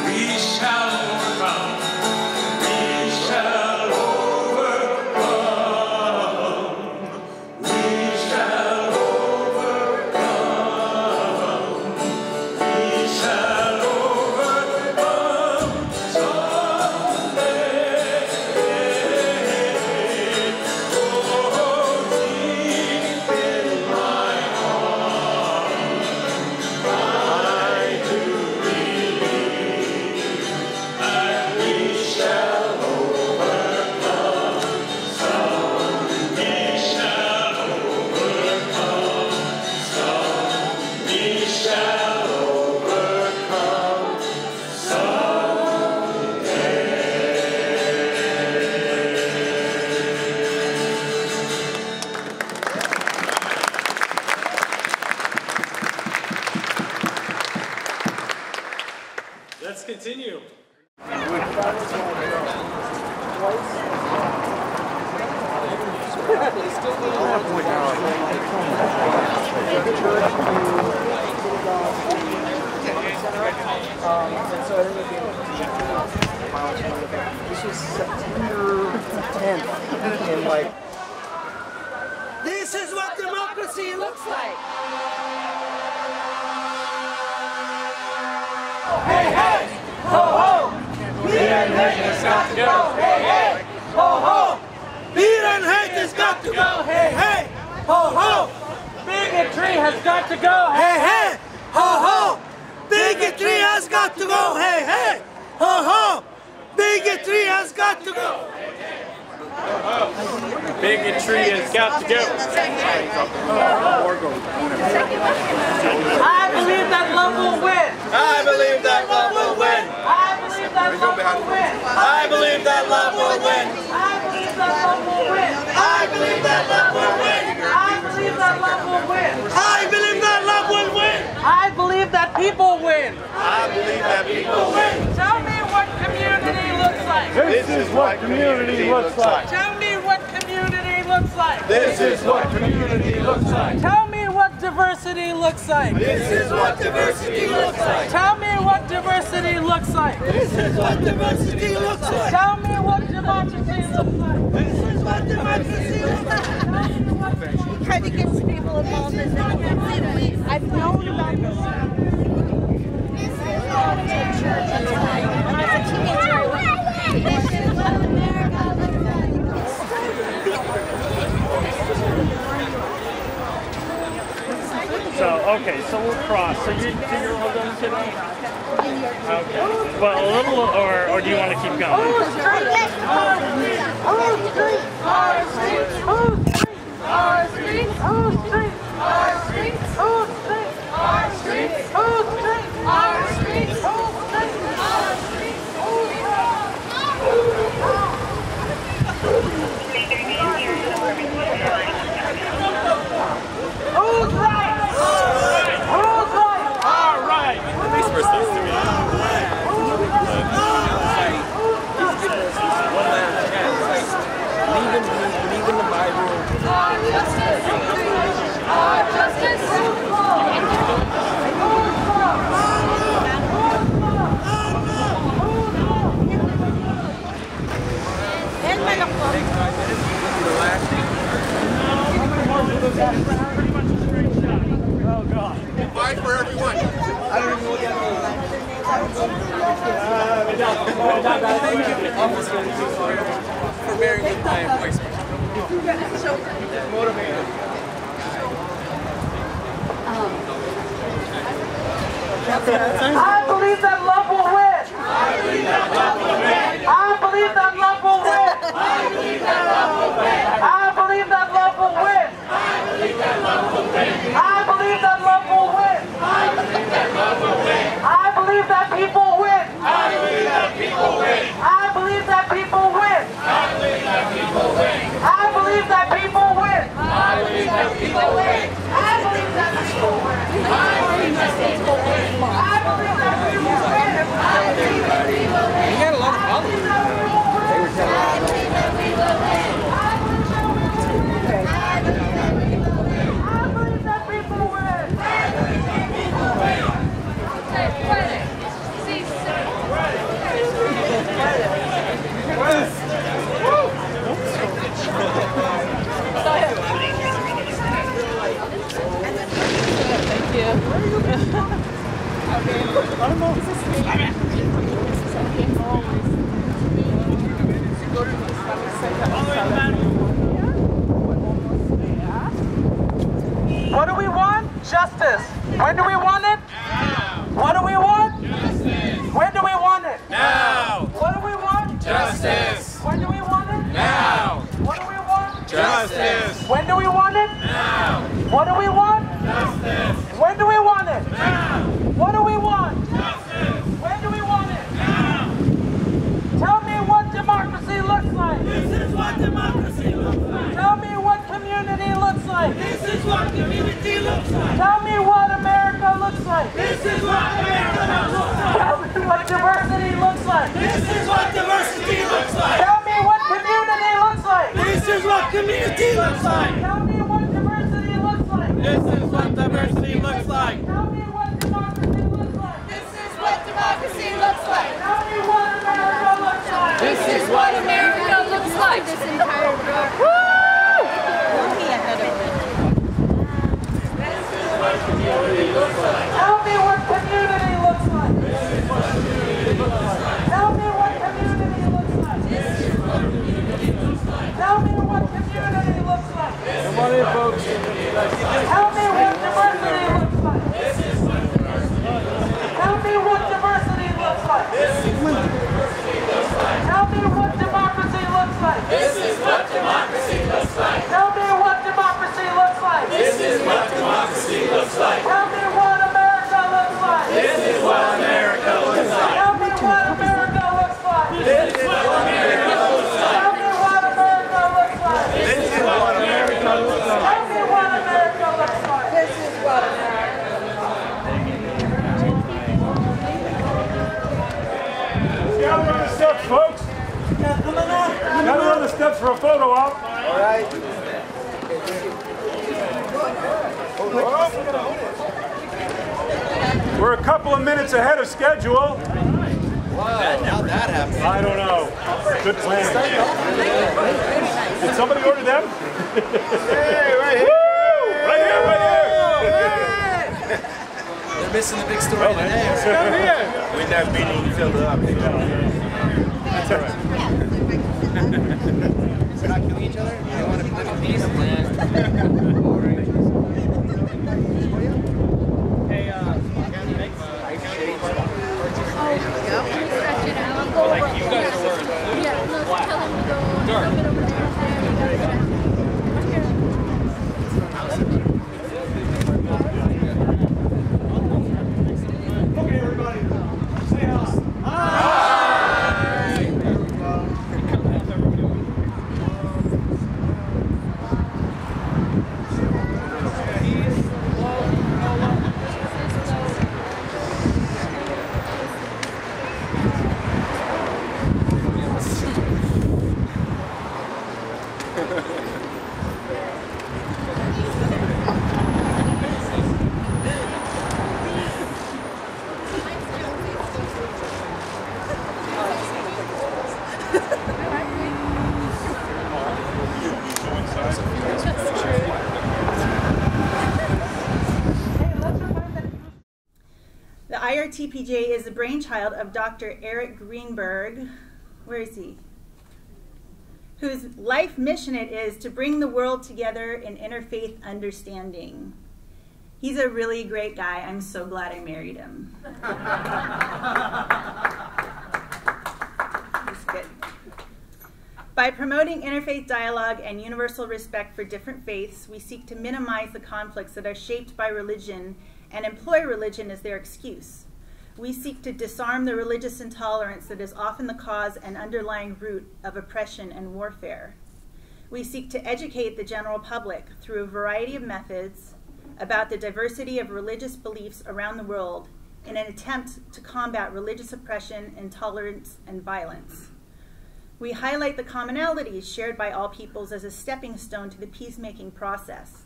We shall overcome. We shall overcome. We shall overcome. We shall overcome someday. Oh, deep in my heart, I do believe that we shall overcome some. We shall overcome some. We shall overcome Let's continue. This was September 10th, and like, This is what democracy looks like. Hey, hey, ho, ho. We are letting us got to go. Hey, hey, ho, ho. has got to go. Hey, hey, ho, ho. Bigotry has got to go. Hey, hey, ho, ho. Bigotry has got to go. Bigotry has got to go. I believe that love will win. I believe that love will win. I believe that love will win. I believe that love will win. I believe that love will win. I believe that love will win. I believe that love will win. I believe that love will win. I believe that people win. I believe that people win. Tell me what community looks like. This is what community looks like. Tell me what community looks like. This is what community looks like. Tell me what diversity looks like. This is what diversity looks like. Tell me what diversity looks like. This is what diversity looks like. Tell me what democracy looks like. This is what democracy looks like. Try to get people involved in that. I've known about this. This is what the church is like. When I was a teenager, this is what America looks like. So, okay, so we'll cross. So you're all done today? Okay. Well, a little, or do you want to keep going? Believe in the Bible. Oh, God. Bye for everyone. I don't even look at For bearing with my voice. I believe that love will win. I believe that love will win. I believe that love will win. I believe that love will win. I believe that love will win. I believe that love will win. I believe that love will win. I believe that love will win. I believe that people win. I believe that people win. I believe that people win. I believe that people win. I believe that people win. I believe that people win. I believe that people win. I believe that people win. I believe that people win. I believe that people win. You got a lot of followers. They were telling I believe that people win. I believe that people win. I believe that people win. I believe that people win. What do we want? Justice. When do we want it? Now. What do we want? Justice. When do we want it? Now. What do we want? Justice. When do we want it? Now. What do we want? Justice. When do we want it? Now. What do we want? Justice. When do we want it? Now. What do we want? Justice. When do we want it? Now. Tell me what democracy looks like. This is what democracy looks like. Tell me what community looks like. This is what community looks like. Tell me what America looks like. This is what America looks like. Tell me what diversity looks like. This is what diversity looks like. Tell me what community looks like. This is what community looks like. Tell me what diversity looks like. This is what diversity looks like. Tell me what democracy looks like. This is what democracy looks like. Tell me what America looks like. This is what America looks like. This entire book. Tell me what community looks like. Tell me what community looks like. Tell me what community looks like. Come on in, folks. Tell me what diversity up for a photo op. All right. We're a couple of minutes ahead of schedule. Wow, how'd that happen? I don't know. Good planning. Did somebody order them? Hey, right here. Woo! Right here, right here. They're missing the big story today. Come here. We're not beating each other up. That's all right. We're not killing each other? You want to live in peace? Like you guys are wearing black. Dark. Okay, everybody. Say hi. The IRTPJ is the brainchild of Dr. Arik Greenberg, where is he? Whose life mission it is to bring the world together in interfaith understanding. He's a really great guy. I'm so glad I married him. He's good. By promoting interfaith dialogue and universal respect for different faiths, we seek to minimize the conflicts that are shaped by religion and employ religion as their excuse. We seek to disarm the religious intolerance that is often the cause and underlying root of oppression and warfare. We seek to educate the general public through a variety of methods about the diversity of religious beliefs around the world in an attempt to combat religious oppression, intolerance, and violence. We highlight the commonalities shared by all peoples as a stepping stone to the peacemaking process.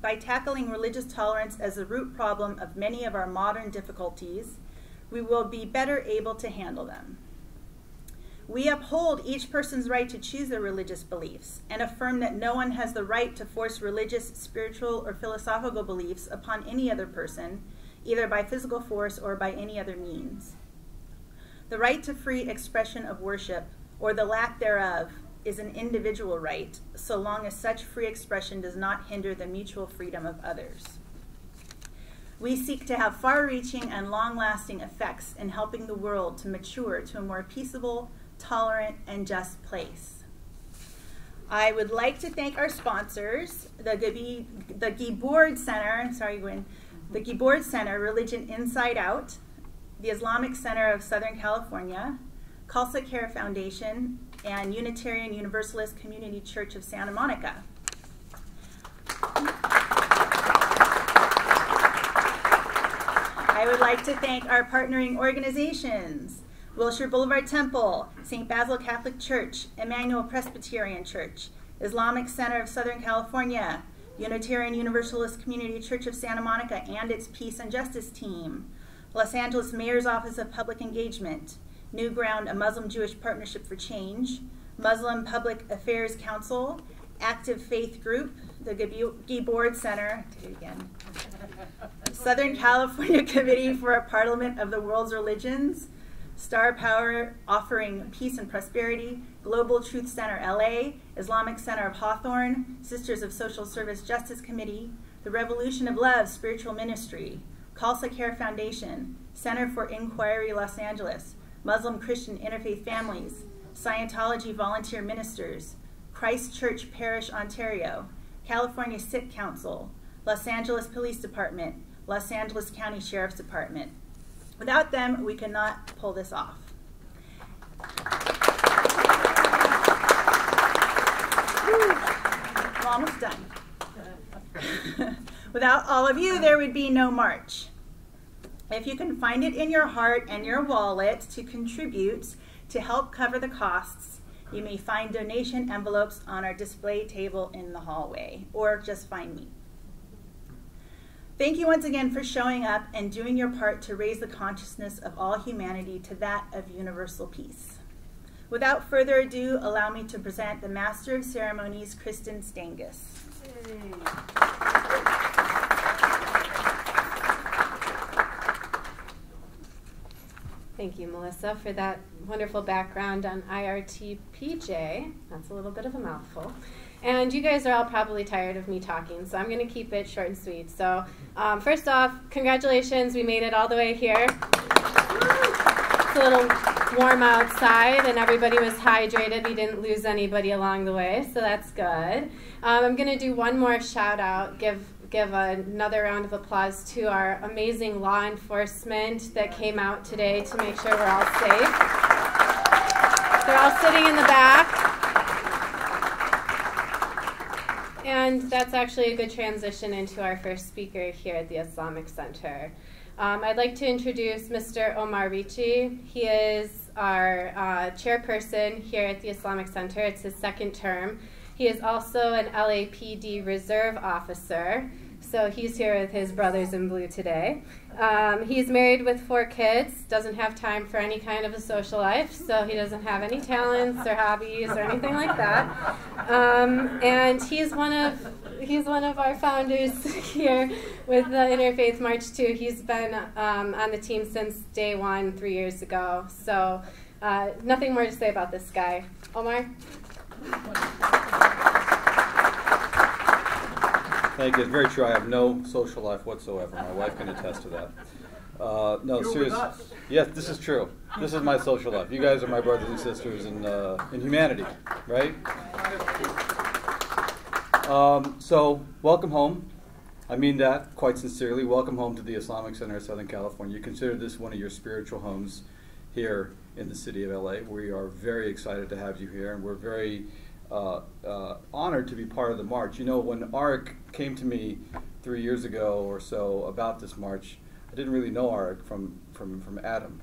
By tackling religious tolerance as the root problem of many of our modern difficulties, we will be better able to handle them. We uphold each person's right to choose their religious beliefs and affirm that no one has the right to force religious, spiritual, or philosophical beliefs upon any other person, either by physical force or by any other means. The right to free expression of worship, or the lack thereof, is an individual right, so long as such free expression does not hinder the mutual freedom of others. We seek to have far-reaching and long-lasting effects in helping the world to mature to a more peaceable, tolerant, and just place. I would like to thank our sponsors, the Guibord Center, sorry Gwynne, the Guibord Center, Religion Inside Out, the Islamic Center of Southern California, Khalsa Care Foundation, and Unitarian Universalist Community Church of Santa Monica. I would like to thank our partnering organizations, Wilshire Boulevard Temple, St. Basil Catholic Church, Emmanuel Presbyterian Church, Islamic Center of Southern California, Unitarian Universalist Community Church of Santa Monica and its Peace and Justice team, Los Angeles Mayor's Office of Public Engagement, New Ground, a Muslim-Jewish Partnership for Change, Muslim Public Affairs Council, Active Faith Group, the Guibord Center, Southern California Committee for a Parliament of the World's Religions, Star Power Offering Peace and Prosperity, Global Truth Center LA, Islamic Center of Hawthorne, Sisters of Social Service Justice Committee, the Revolution of Love Spiritual Ministry, Khalsa Care Foundation, Center for Inquiry Los Angeles, Muslim Christian Interfaith Families, Scientology Volunteer Ministers, Christ Church Parish, Ontario, California Sikh Council, Los Angeles Police Department, Los Angeles County Sheriff's Department. Without them, we could not pull this off. We're almost done. Without all of you, there would be no march. If you can find it in your heart and your wallet to contribute to help cover the costs, You may find donation envelopes on our display table in the hallway, or just find me. Thank you once again for showing up and doing your part to raise the consciousness of all humanity to that of universal peace. Without further ado, allow me to present the Master of Ceremonies, Kristen Stangus. Thank you, Melissa, for that wonderful background on IRTPJ. That's a little bit of a mouthful. And you guys are all probably tired of me talking, so I'm going to keep it short and sweet. So first off, congratulations. We made it all the way here. It's a little warm outside, and everybody was hydrated. We didn't lose anybody along the way, so that's good. I'm going to do one more shout-out, give another round of applause to our amazing law enforcement that came out today to make sure we're all safe. They're all sitting in the back. And that's actually a good transition into our first speaker here at the Islamic Center. I'd like to introduce Mr. Omar Ricci. He is our chairperson here at the Islamic Center. It's his second term. He is also an LAPD reserve officer, so he's here with his brothers in blue today. He's married with 4 kids, doesn't have time for any kind of a social life, so he doesn't have any talents or hobbies or anything like that. And he's one of our founders here with the Interfaith March 2. He's been on the team since day 1 3 years ago. So nothing more to say about this guy. Omar? Thank you. It's very true. I have no social life whatsoever. My wife can attest to that. No, seriously. Yes, this is true. This is my social life. You guys are my brothers and sisters in humanity, right? So, welcome home. I mean that quite sincerely. Welcome home to the Islamic Center of Southern California. You consider this one of your spiritual homes here in the city of LA. We are very excited to have you here, and we're very honored to be part of the march. You know, when Arik came to me 3 years ago or so about this march, I didn't really know Arik from Adam.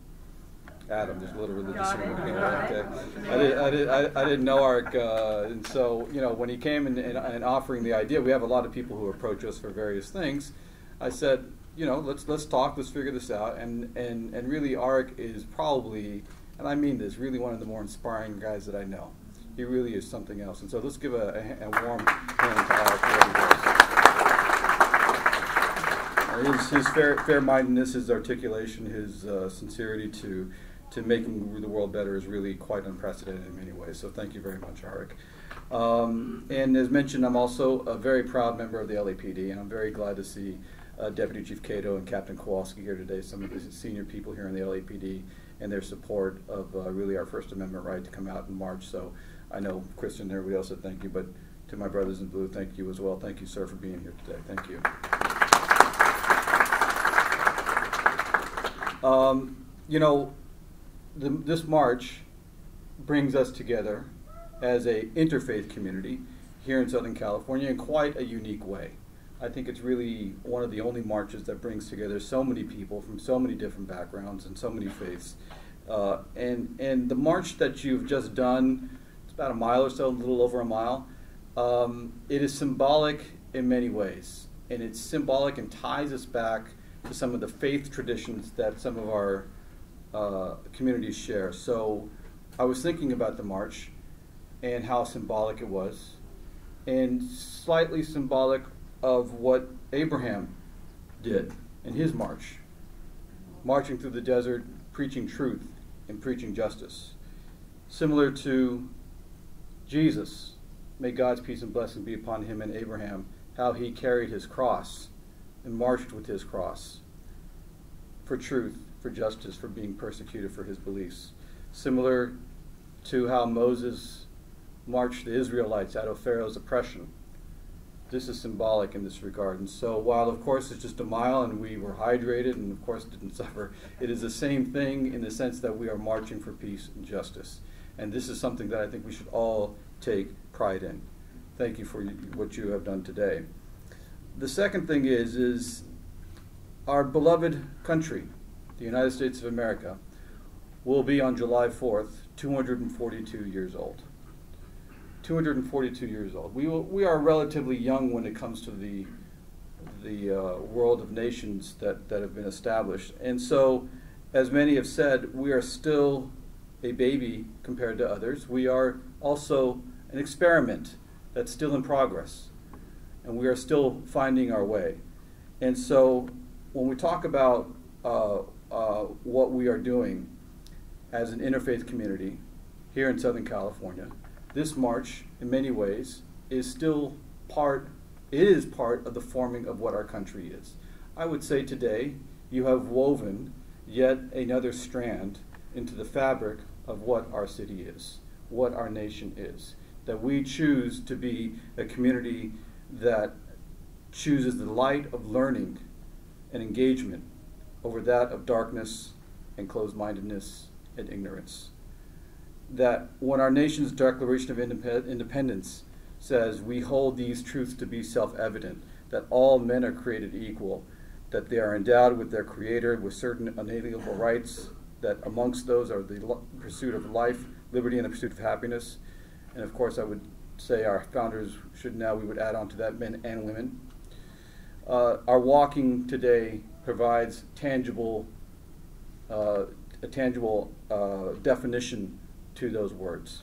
Adam, there's a little religious humor here. Okay. I didn't know Arik, and so, you know, when he came and offering the idea, we have a lot of people who approach us for various things. I said, you know, let's talk, let's figure this out, and really Arik is probably, and I mean this, really one of the more inspiring guys that I know. He really is something else. And so let's give a warm hand to Arik. His fair-mindedness, his articulation, his sincerity to making the world better is really quite unprecedented in many ways. So thank you very much, Arik. And as mentioned, I'm also a very proud member of the LAPD, and I'm very glad to see Deputy Chief Kato and Captain Kowalski here today, some of the senior people here in the LAPD, and their support of really our First Amendment right to come out and march. So I know Kristen and everybody else said thank you, but to my brothers in blue, thank you as well. Thank you, sir, for being here today. Thank you. You know, this march brings us together as a interfaith community here in Southern California in quite a unique way. I think it's really one of the only marches that brings together so many people from so many different backgrounds and so many faiths. And the march that you've just done, it's about a mile or so, a little over a mile. It is symbolic in many ways, and it's symbolic and ties us back to some of the faith traditions that some of our communities share. So I was thinking about the march and how symbolic it was, and slightly symbolic of what Abraham did in his march, marching through the desert, preaching truth and preaching justice. Similar to Jesus, may God's peace and blessing be upon him, and Abraham, how he carried his cross and marched with his cross for truth, for justice, for being persecuted for his beliefs. Similar to how Moses marched the Israelites out of Pharaoh's oppression. This is symbolic in this regard. And so while, of course, it's just a mile and we were hydrated and, of course, didn't suffer, it is the same thing in the sense that we are marching for peace and justice. And this is something that I think we should all take pride in. Thank you for what you have done today. The second thing is our beloved country, the United States of America, will be on July 4th, 242 years old. 242 years old. We are relatively young when it comes to the world of nations that have been established. And so, as many have said, we are still a baby compared to others. We are also an experiment that's still in progress, and we are still finding our way. And so when we talk about what we are doing as an interfaith community here in Southern California, this march, in many ways, is part of the forming of what our country is. I would say today you have woven yet another strand into the fabric of what our city is, what our nation is, that we choose to be a community that chooses the light of learning and engagement over that of darkness and closed-mindedness and ignorance. That when our nation's Declaration of Independence says we hold these truths to be self-evident, that all men are created equal, that they are endowed with their Creator with certain unalienable rights, that amongst those are the pursuit of life, liberty, and the pursuit of happiness. And of course, I would say our founders we would add on to that men and women. Our walking today provides a tangible definition to those words.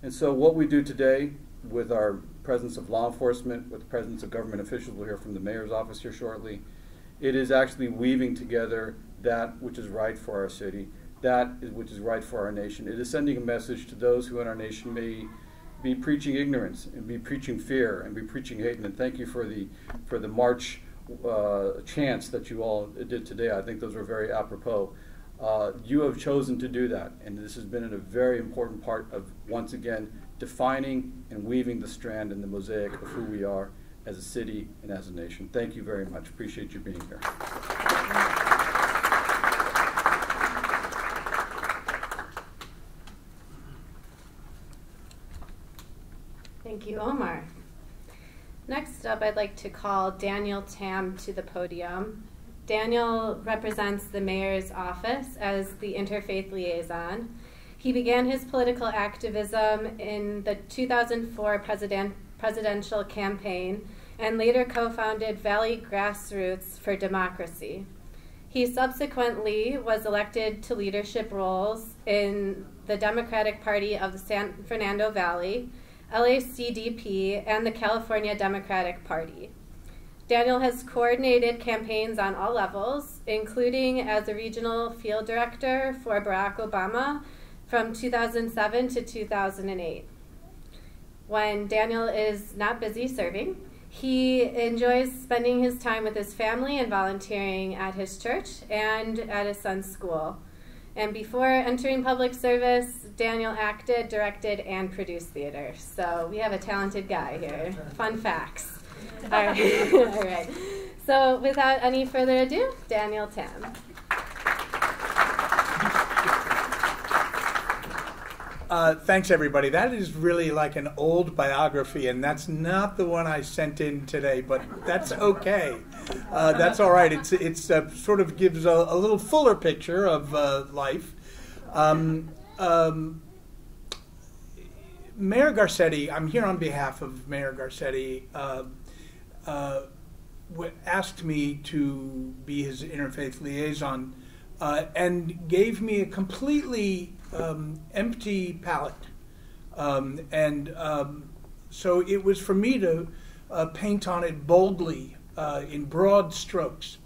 And so what we do today with our presence of law enforcement, with the presence of government officials, we'll hear from the mayor's office here shortly, it is actually weaving together that which is right for our city, which is right for our nation. It is sending a message to those who in our nation may be preaching ignorance and be preaching fear and be preaching hate. And thank you for the march chants that you all did today. I think those were very apropos. You have chosen to do that, and this has been a very important part of, once again, defining and weaving the strand and the mosaic of who we are as a city and as a nation. Thank you very much. Appreciate you being here. Thank you, Omar. Next up, I'd like to call Daniel Tamm to the podium. Daniel represents the mayor's office as the interfaith liaison. He began his political activism in the 2004 presidential campaign and later co-founded Valley Grassroots for Democracy. He subsequently was elected to leadership roles in the Democratic Party of the San Fernando Valley, LACDP, and the California Democratic Party. Daniel has coordinated campaigns on all levels, including as a regional field director for Barack Obama from 2007 to 2008. When Daniel is not busy serving, he enjoys spending his time with his family and volunteering at his church and at his son's school. And before entering public service, Daniel acted, directed, and produced theater. So we have a talented guy here. Fun facts. All right. All right. So without any further ado, Daniel Tamm. Thanks, everybody. That is really like an old biography, and that's not the one I sent in today, but that's okay. That's all right. It's sort of gives a little fuller picture of life. Mayor Garcetti, I'm here on behalf of Mayor Garcetti, asked me to be his interfaith liaison and gave me a completely empty palette. So it was for me to paint on it boldly in broad strokes.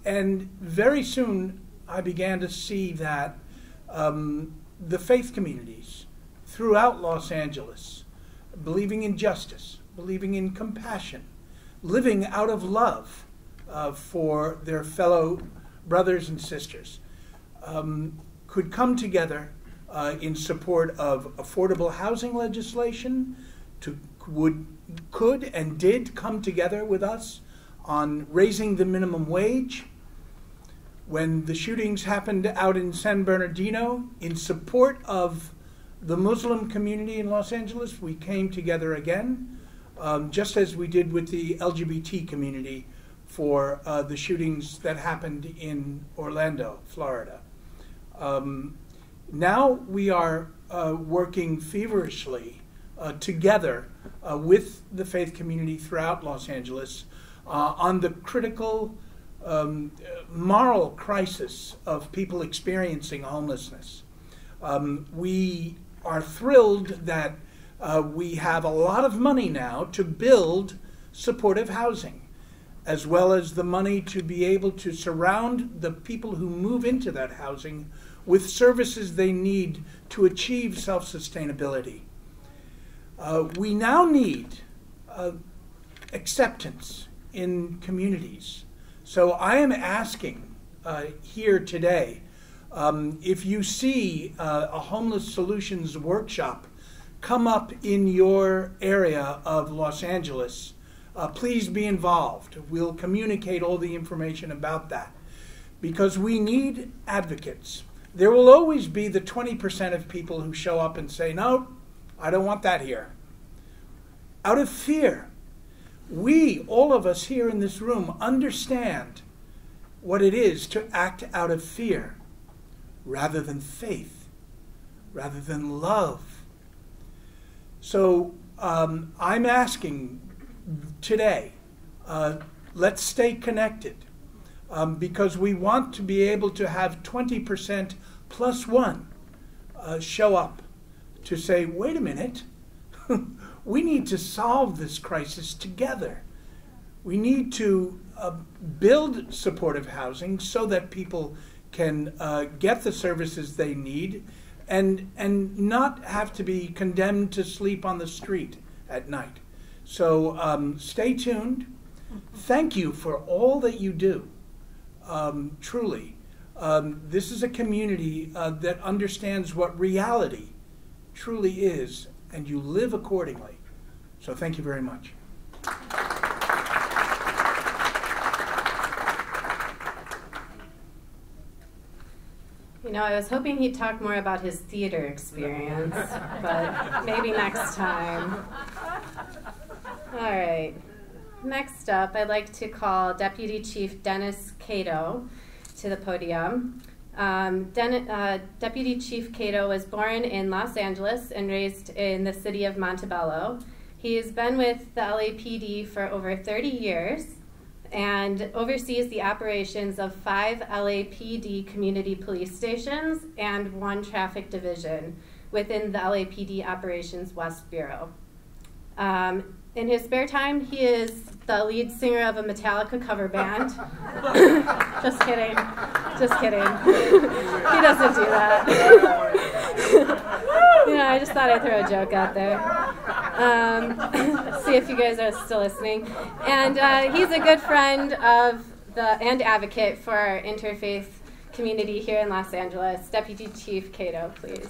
And very soon I began to see that the faith communities throughout Los Angeles, believing in justice, believing in compassion, living out of love for their fellow brothers and sisters, could come together in support of affordable housing legislation, could and did come together with us on raising the minimum wage. When the shootings happened out in San Bernardino, in support of the Muslim community in Los Angeles, we came together again, just as we did with the LGBT community for the shootings that happened in Orlando, Florida. Now we are working feverishly together with the faith community throughout Los Angeles on the critical moral crisis of people experiencing homelessness. We are thrilled that we have a lot of money now to build supportive housing, as well as the money to be able to surround the people who move into that housing with services they need to achieve self-sustainability. We now need acceptance in communities. So I am asking here today, if you see a homeless solutions workshop come up in your area of Los Angeles, please be involved. We'll communicate all the information about that, because we need advocates. There will always be the 20% of people who show up and say, no, I don't want that here. Out of fear. We, all of us here in this room, understand what it is to act out of fear rather than faith, rather than love. So I'm asking today, let's stay connected, because we want to be able to have 20% plus one show up to say, wait a minute, we need to solve this crisis together. We need to build supportive housing so that people can get the services they need and not have to be condemned to sleep on the street at night. So stay tuned. Thank you for all that you do. Truly. This is a community that understands what reality truly is, and you live accordingly. So thank you very much. You know, I was hoping he'd talk more about his theater experience, but maybe next time. All right. Next up, I'd like to call Deputy Chief Dennis Kato to the podium. Deputy Chief Kato was born in Los Angeles and raised in the city of Montebello. He's been with the LAPD for over 30 years and oversees the operations of 5 LAPD community police stations and 1 traffic division within the LAPD Operations West Bureau. In his spare time, he is the lead singer of a Metallica cover band. Just kidding. Just kidding. He doesn't do that. You know, I just thought I'd throw a joke out there. See if you guys are still listening. And he's a good friend of and advocate for our interfaith community here in Los Angeles. Deputy Chief Kato, please.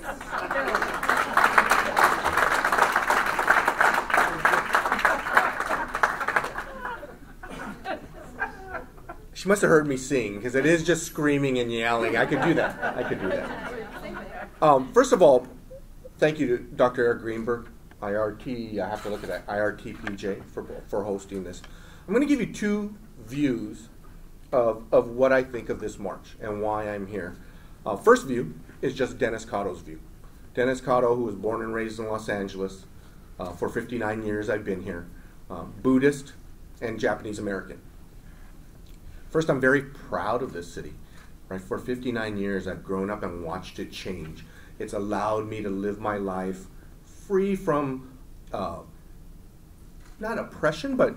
She must have heard me sing, because it is just screaming and yelling. I could do that. I could do that. First of all, thank you to Dr. Eric Greenberg, IRT. I have to look at that, IRTPJ, for hosting this. I'm going to give you 2 views of what I think of this march and why I'm here. First view is just Dennis Cato's view. Dennis Kato, who was born and raised in Los Angeles. For 59 years I've been here. Buddhist and Japanese American. First, I'm very proud of this city. Right? For 59 years, I've grown up and watched it change. It's allowed me to live my life free from, not oppression, but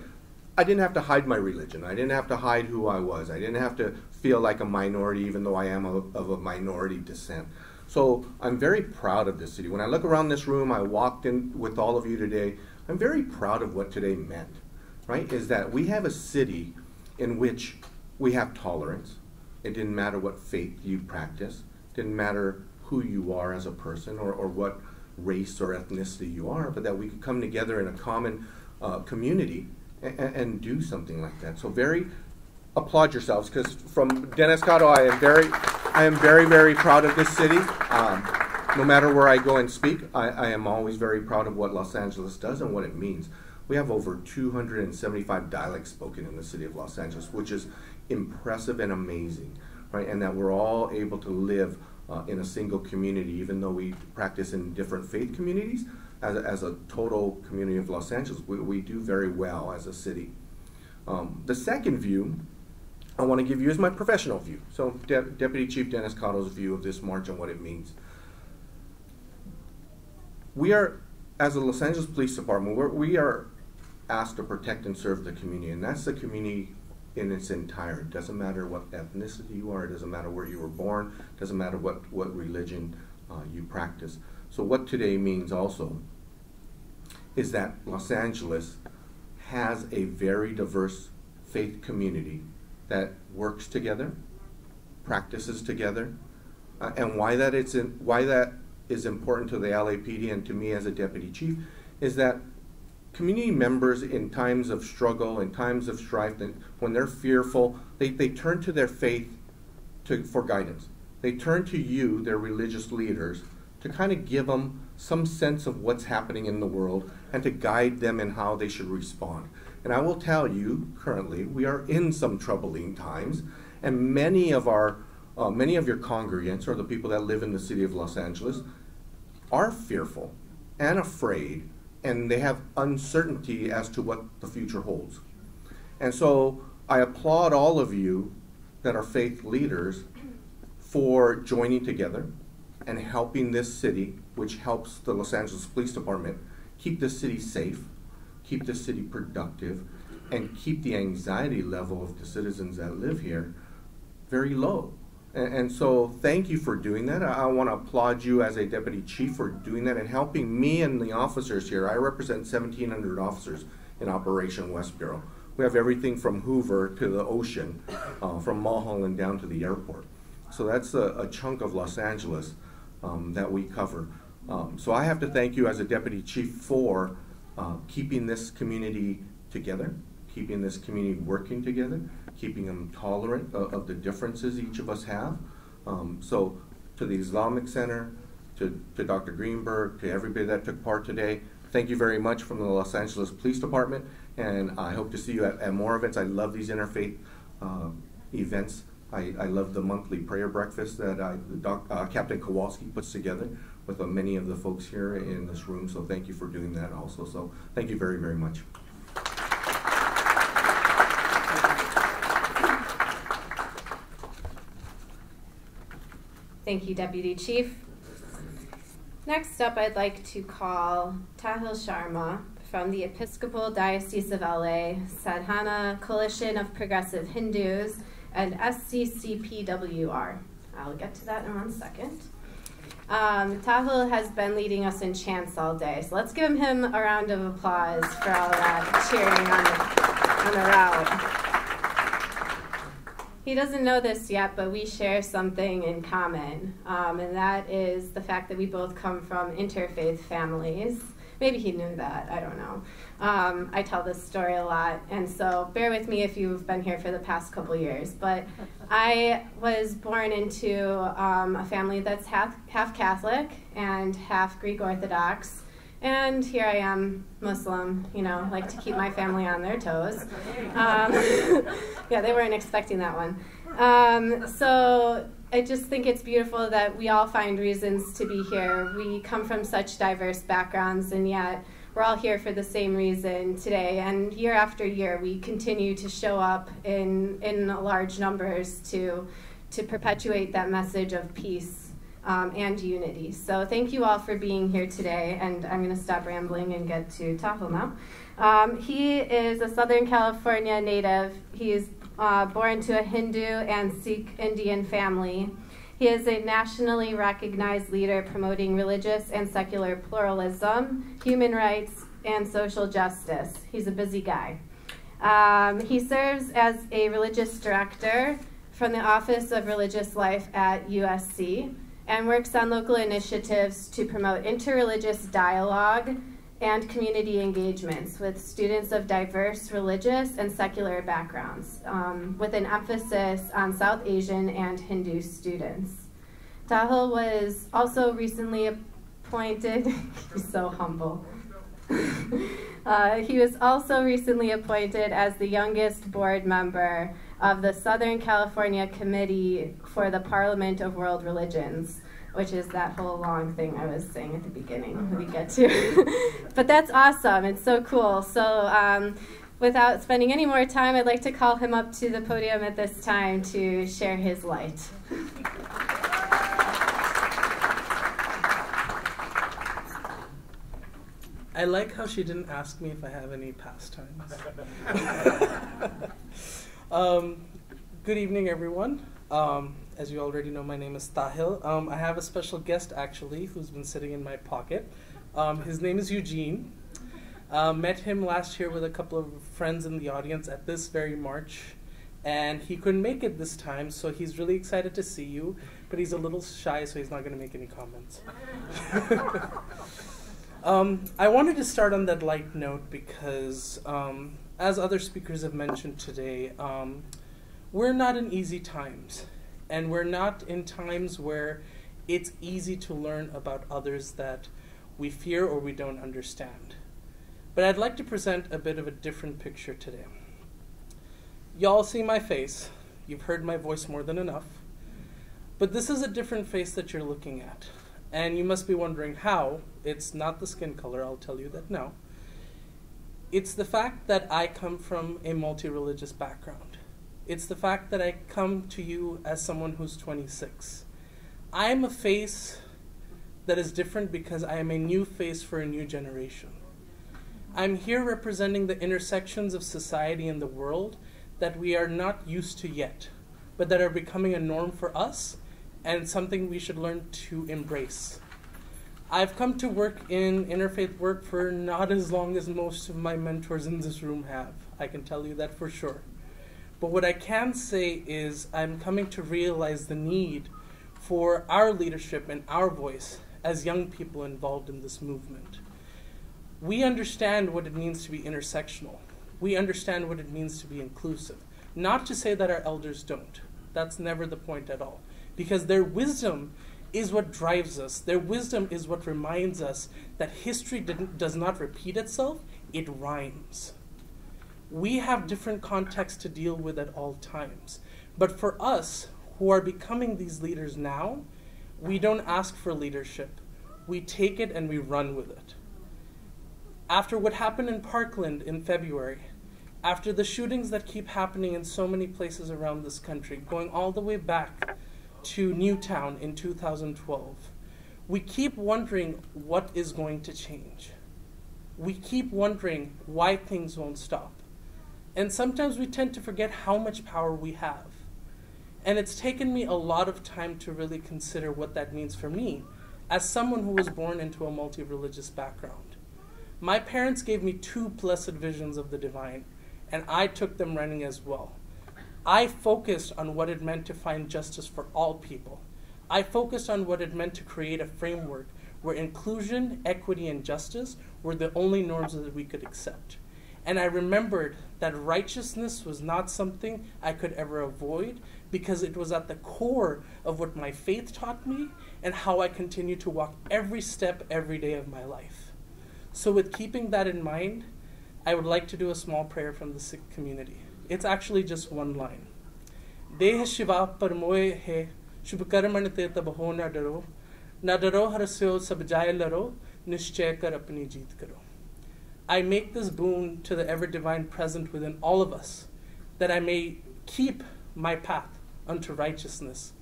I didn't have to hide my religion. I didn't have to hide who I was. I didn't have to feel like a minority, even though I am of a minority descent. So I'm very proud of this city. When I look around this room, I walked in with all of you today, I'm very proud of what today meant, right? Is that we have a city in which we have tolerance. It didn't matter what faith you practice. It didn't matter who you are as a person or what race or ethnicity you are, but that we could come together in a common community and do something like that. So applaud yourselves, because from Dennis Kato, I am very, very proud of this city. No matter where I go and speak, I am always very proud of what Los Angeles does and what it means. We have over 275 dialects spoken in the city of Los Angeles, which is impressive and amazing, right? And that we're all able to live in a single community, even though we practice in different faith communities. as a total community of Los Angeles, we do very well as a city. The second view I want to give you is my professional view. So Deputy Chief Dennis Cato's view of this march and what it means. We are, as a Los Angeles Police Department, we are asked to protect and serve the community, and that's the community in its entirety. It doesn't matter what ethnicity you are, it doesn't matter where you were born, it doesn't matter what religion you practice. So what today means also is that Los Angeles has a very diverse faith community that works together, practices together, and why that is important to the LAPD and to me as a deputy chief is that community members in times of struggle, in times of strife, when they're fearful, they turn to their faith for guidance. They turn to you, their religious leaders, to kind of give them some sense of what's happening in the world and to guide them in how they should respond. And I will tell you, currently, we are in some troubling times, and many of your congregants, or the people that live in the city of Los Angeles, are fearful and afraid, and they have uncertainty as to what the future holds. And so I applaud all of you that are faith leaders for joining together and helping this city, which helps the Los Angeles Police Department, keep the city safe, keep the city productive, and keep the anxiety level of the citizens that live here very low. And so thank you for doing that. I want to applaud you as a deputy chief for doing that and helping me and the officers here. I represent 1,700 officers in Operation West Bureau. We have everything from Hoover to the ocean, from Mulholland down to the airport. So that's a chunk of Los Angeles that we cover. So I have to thank you as a deputy chief for keeping this community together, keeping this community working together, keeping them tolerant of the differences each of us have. So to the Islamic Center, to Dr. Greenberg, to everybody that took part today, thank you very much from the Los Angeles Police Department, and I hope to see you at more events. I love these interfaith events. I love the monthly prayer breakfast that Captain Kowalski puts together with many of the folks here in this room, so thank you for doing that also. So thank you very, very much. Thank you, Deputy Chief. Next up, I'd like to call Tahil Sharma from the Episcopal Diocese of LA, Sadhana Coalition of Progressive Hindus, and SCCPWR. I'll get to that in 1 second. Tahil has been leading us in chants all day, so let's give him a round of applause for all that cheering on the route. He doesn't know this yet, but we share something in common, and that is the fact that we both come from interfaith families. Maybe he knew that, I don't know. I tell this story a lot, and so bear with me if you've been here for the past couple years. But I was born into a family that's half Catholic and half Greek Orthodox. And here I am, Muslim, you know, like to keep my family on their toes. Yeah, they weren't expecting that one. So I just think it's beautiful that we all find reasons to be here. We come from such diverse backgrounds, and yet we're all here for the same reason today. And year after year, we continue to show up in large numbers to perpetuate that message of peace and unity. So thank you all for being here today, and I'm going to stop rambling and get to Tahil now. He is a Southern California native. He is born to a Hindu and Sikh Indian family. He is a nationally recognized leader promoting religious and secular pluralism, human rights, and social justice. He's a busy guy. He serves as a religious director from the Office of Religious Life at USC, and works on local initiatives to promote interreligious dialogue and community engagements with students of diverse religious and secular backgrounds, with an emphasis on South Asian and Hindu students. Tahil was also recently appointed, he's so humble. He was also recently appointed as the youngest board member of the Southern California Committee for the Parliament of World Religions. which is that whole long thing I was saying at the beginning we get to. But that's awesome. It's so cool. So without spending any more time, I'd like to call him up to the podium at this time to share his light. I like how she didn't ask me if I have any pastimes. Good evening, everyone. As you already know, my name is Tahil. I have a special guest, actually, who's been sitting in my pocket. His name is Eugene. Met him last year with a couple of friends in the audience at this very march, and he couldn't make it this time, so he's really excited to see you, but he's a little shy, so he's not going to make any comments. I wanted to start on that light note because, as other speakers have mentioned today, we're not in easy times, and we're not in times where it's easy to learn about others that we fear or we don't understand. But I'd like to present a bit of a different picture today. Y'all see my face. You've heard my voice more than enough. But this is a different face that you're looking at. And you must be wondering how. It's not the skin color, I'll tell you that now. It's the fact that I come from a multi-religious background. It's the fact that I come to you as someone who's 26. I am a face that is different because I am a new face for a new generation. I'm here representing the intersections of society and the world that we are not used to yet, but that are becoming a norm for us and something we should learn to embrace. I've come to work in interfaith work for not as long as most of my mentors in this room have. I can tell you that for sure. But what I can say is I'm coming to realize the need for our leadership and our voice as young people involved in this movement. We understand what it means to be intersectional. We understand what it means to be inclusive. Not to say that our elders don't. That's never the point at all. Because their wisdom is what drives us. Their wisdom is what reminds us that history does not repeat itself, it rhymes. We have different contexts to deal with at all times. But for us, who are becoming these leaders now, we don't ask for leadership. We take it and we run with it. After what happened in Parkland in February, after the shootings that keep happening in so many places around this country, going all the way back to Newtown in 2012, we keep wondering what is going to change. We keep wondering why things won't stop. And sometimes we tend to forget how much power we have. And it's taken me a lot of time to really consider what that means for me as someone who was born into a multi-religious background. My parents gave me 2 blessed visions of the divine, and I took them running as well. I focused on what it meant to find justice for all people. I focused on what it meant to create a framework where inclusion, equity, and justice were the only norms that we could accept. And I remembered that righteousness was not something I could ever avoid because it was at the core of what my faith taught me and how I continue to walk every step, every day of my life. So with keeping that in mind, I would like to do a small prayer from the Sikh community. It's actually just one line. Deh shiva parmoe hai, shubhkarman te tab ho na daro harsyo sab jay laro, nischay kar apni jeet karo. I make this boon to the ever-divine present within all of us, that I may keep my path unto righteousness,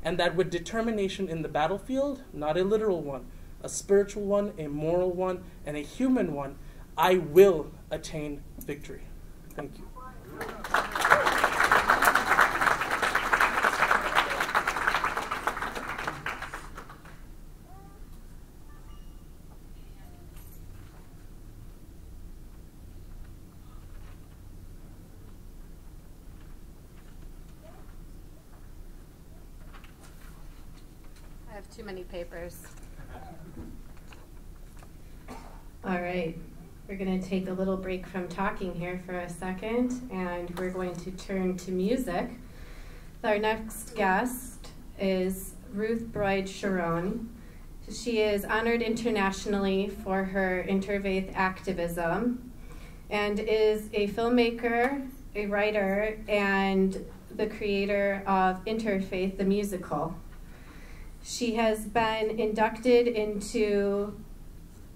and that with determination in the battlefield, not a literal one, a spiritual one, a moral one, and a human one, I will attain victory. Thank you. I have too many papers. All right. We're going to take a little break from talking here for a second, and we're going to turn to music. Our next guest is Ruth Broyde Sharone. She is honored internationally for her interfaith activism and is a filmmaker, a writer, and the creator of Interfaith, the musical. She has been inducted into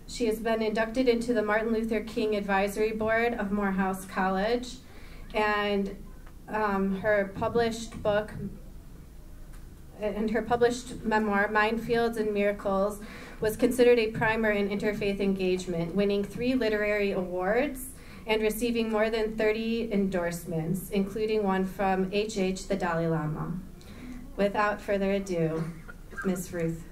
the Martin Luther King Advisory Board of Morehouse College, and her published book and her published memoir, Minefields and Miracles, was considered a primer in interfaith engagement, winning 3 literary awards and receiving more than 30 endorsements, including one from HH, the Dalai Lama. Without further ado, Ms. Ruth.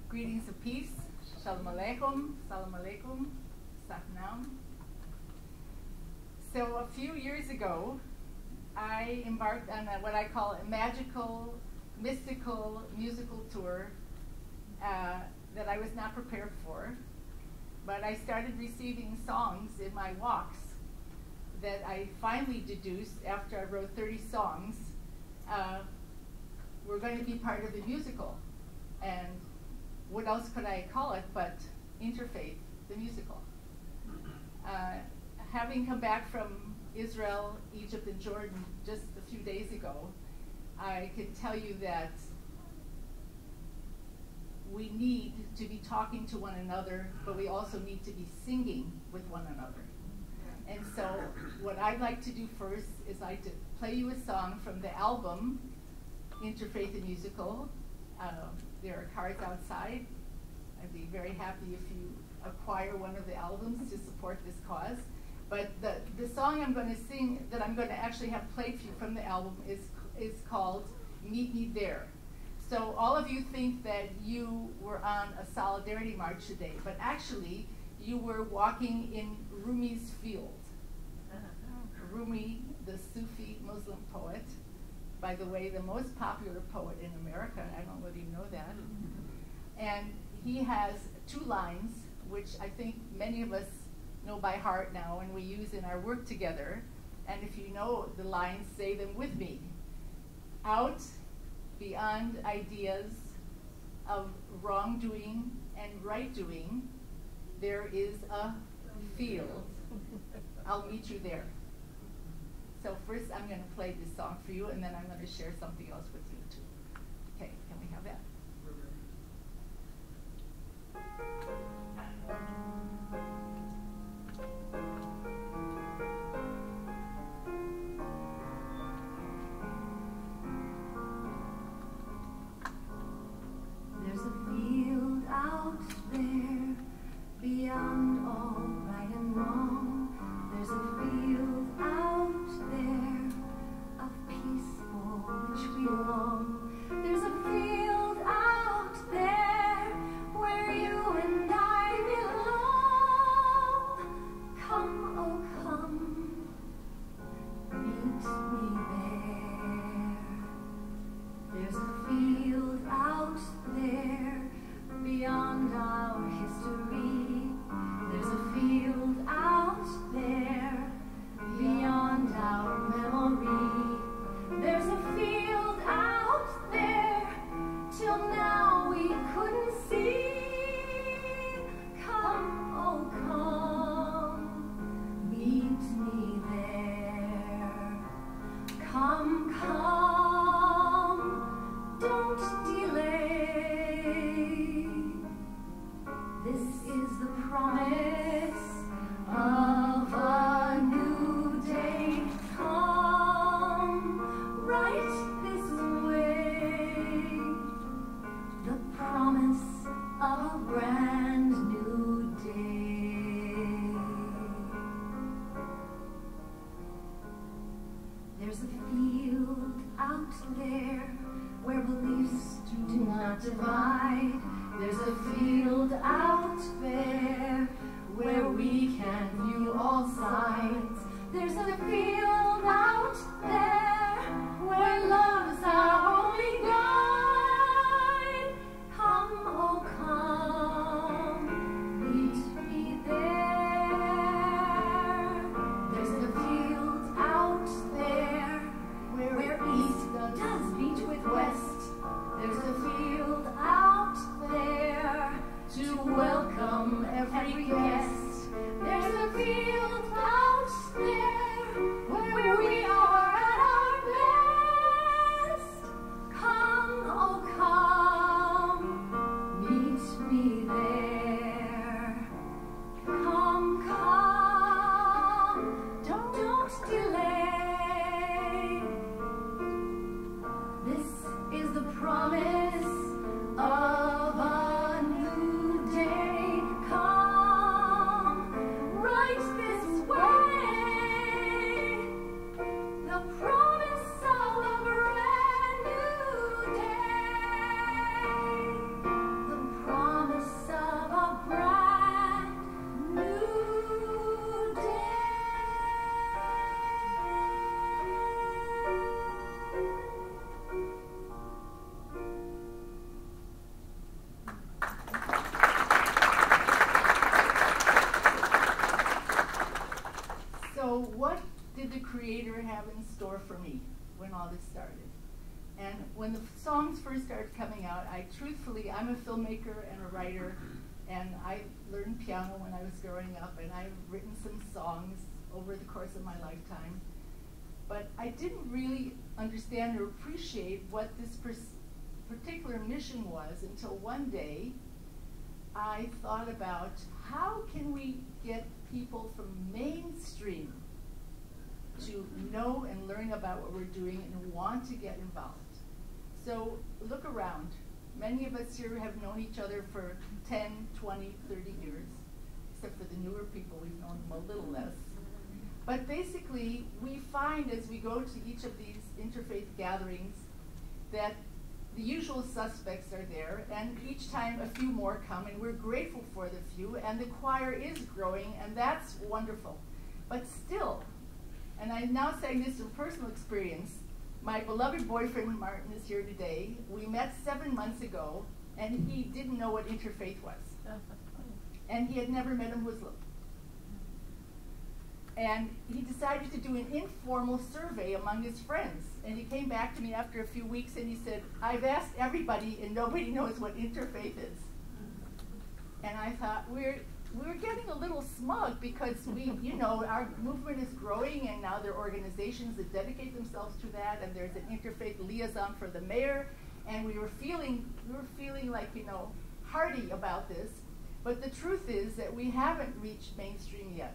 Greetings of peace. Shalom Aleichem. Salam Alaikum. Satnam. So a few years ago, I embarked on what I call a magical, mystical, musical tour that I was not prepared for. But I started receiving songs in my walks that I finally deduced after I wrote 30 songs were going to be part of the musical. And what else could I call it but Interfaith, the musical? Having come back from Israel, Egypt, and Jordan just a few days ago, I can tell you that we need to be talking to one another, but we also need to be singing with one another. And so what I'd like to do first is I'd like to play you a song from the album, Interfaith and Musical. There are cards outside. I'd be very happy if you acquire one of the albums to support this cause. But the song I'm going to sing, that I'm going to actually have played for you from the album, is called Meet Me There. So all of you think that you were on a solidarity march today, but actually you were walking in Rumi's field. Rumi, the Sufi Muslim poet, by the way, the most popular poet in America. I don't know whether you know that. And he has 2 lines, which I think many of us know by heart now and we use in our work together. And if you know the lines, say them with me. Out beyond ideas of wrongdoing and right doing, there is a field. I'll meet you there. So first I'm going to play this song for you, and then I'm going to share something else with you too. Okay, can we have that? There's a field out there beyond all right and wrong. There's a field out there of peace for which we long. There's a field out there where you and I belong. Come, oh come, meet me there. There's a field out there beyond our history. There's a field out there beyond our memory. There's a field out there till now we couldn't see. Come, oh come, meet me there. Come, come, don't delay. This is the promise of a new day. Come right this way. The promise of a brand new day. There's a field out there where beliefs do not divide. There's a field out there where we can view all sides. There's a field out there where love's our only guide. Come, oh come, meet me there. There's a field out there where east does meet with west. There's a field out there to welcome all this started. And when the songs first started coming out, truthfully, I'm a filmmaker and a writer, and I learned piano when I was growing up, and I've written some songs over the course of my lifetime. But I didn't really understand or appreciate what this particular mission was until one day I thought about how can we get people from mainstream to know and learn about what we're doing and want to get involved. So look around. Many of us here have known each other for 10, 20, 30 years, except for the newer people, we've known them a little less. But basically, we find as we go to each of these interfaith gatherings that the usual suspects are there, and each time a few more come, and we're grateful for the few, and the choir is growing, and that's wonderful. But still, and I'm now saying this from personal experience, my beloved boyfriend, Martin, is here today. We met 7 months ago, and he didn't know what interfaith was. And he had never met a Muslim. And he decided to do an informal survey among his friends. And he came back to me after a few weeks and he said, I've asked everybody and nobody knows what interfaith is. And I thought, we're getting a little smug because our movement is growing and now there are organizations that dedicate themselves to that, and there's an interfaith liaison for the mayor, and we were feeling like, hearty about this. But the truth is that we haven't reached mainstream yet.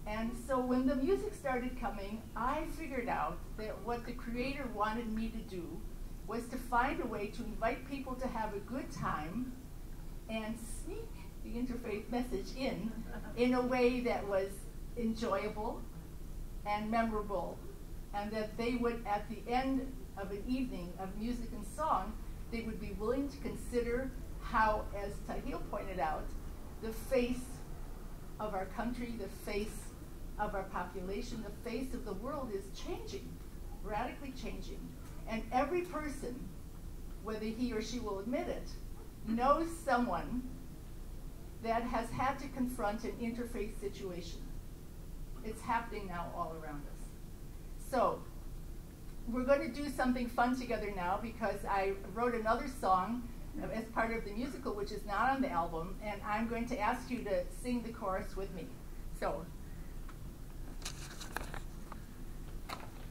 And so when the music started coming, I figured out that what the Creator wanted me to do was to find a way to invite people to have a good time and sneak the interfaith message in a way that was enjoyable and memorable, and that they would, at the end of an evening of music and song, they would be willing to consider how, as Tahil pointed out, the face of our country, the face of our population, the face of the world is changing, radically changing. And every person, whether he or she will admit it, knows someone that has had to confront an interfaith situation. It's happening now all around us. So we're going to do something fun together now because I wrote another song as part of the musical, which is not on the album, and I'm going to ask you to sing the chorus with me. So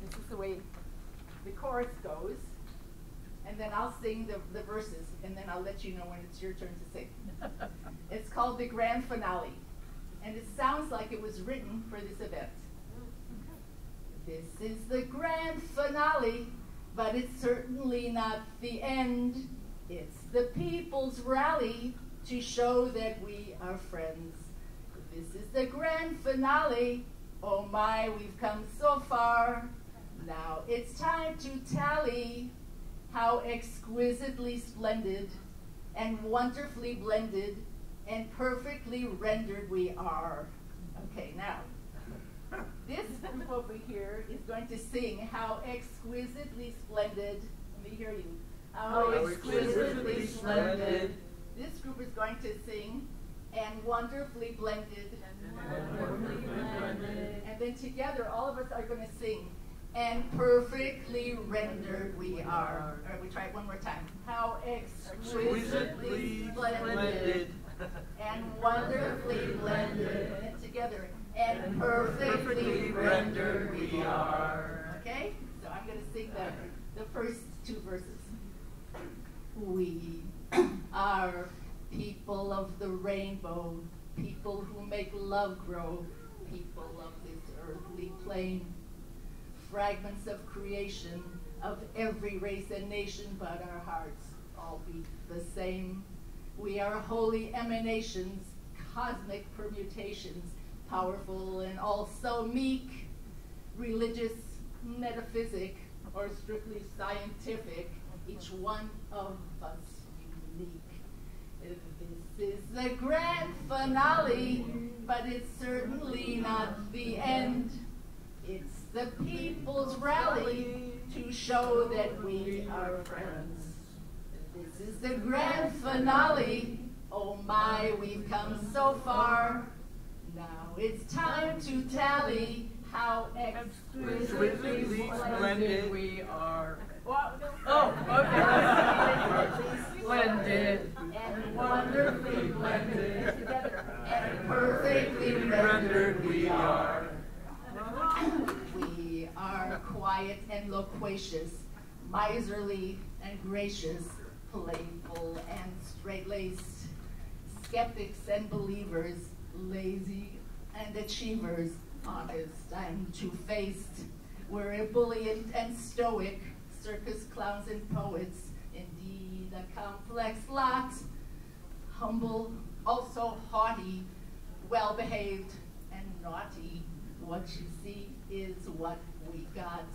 this is the way the chorus goes, and then I'll sing the verses, and then I'll let you know when it's your turn to sing. It's called The Grand Finale, and it sounds like it was written for this event. This is the grand finale, but it's certainly not the end. It's the people's rally to show that we are friends. This is the grand finale. Oh my, we've come so far. Now it's time to tally how exquisitely splendid and wonderfully blended and perfectly rendered we are. Okay, now, this group over here is going to sing how exquisitely splendid, let me hear you, how exquisitely splendid. This group is going to sing and wonderfully blended. And then together, all of us are going to sing and perfectly rendered we are. All right, we try it one more time. How exquisitely splendid and wonderfully blended. And then together, and perfectly rendered we are. Okay? So I'm going to sing the first two verses. We are people of the rainbow, people who make love grow, people of this earthly plane, fragments of creation of every race and nation, but our hearts all beat the same. We are holy emanations, cosmic permutations, powerful and also meek, religious, metaphysic, or strictly scientific, each one of us unique. This is the grand finale, but it's certainly not the end. It's the people's rally to show that we are friends. This is the grand finale. Oh my, we've come so far. Now it's time to tally how exquisitely splendid we are. Oh, okay. Splendid and wonderfully blended together and perfectly rendered we are. We are quiet and loquacious, miserly and gracious, playful and straight-laced, skeptics and believers, lazy and achievers, honest and two-faced. We're ebullient and stoic, circus clowns and poets, indeed a complex lot. Humble, also haughty, well-behaved and naughty. What you see is what we got.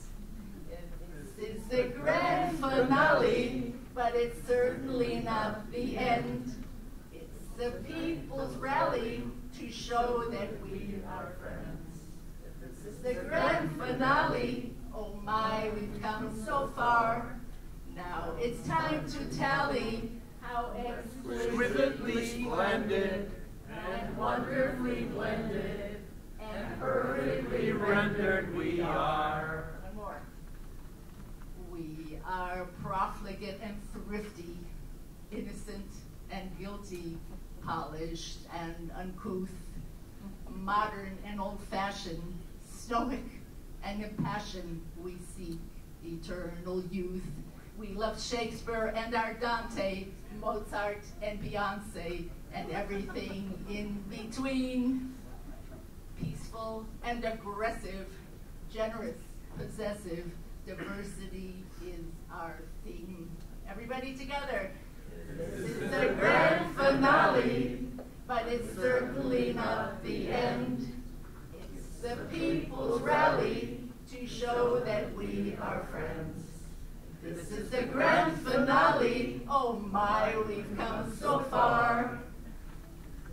This is the grand finale, but it's certainly not the end. It's the people's rally to show that we are friends. This is the grand finale. Oh my, we've come so far. Now it's time to tally how exquisitely splendid and wonderfully blended and hurriedly rendered we are. One more. We are profligate and thrifty, innocent and guilty, polished and uncouth, modern and old-fashioned, stoic and impassioned. We seek eternal youth. We love Shakespeare and our Dante, Mozart and Beyonce, and everything in between. Peaceful and aggressive, generous, possessive, diversity is our theme. Everybody together. This is the grand finale, but it's certainly not the end. It's the people's rally to show that we are friends. This is the grand finale. Oh my, we've come so far.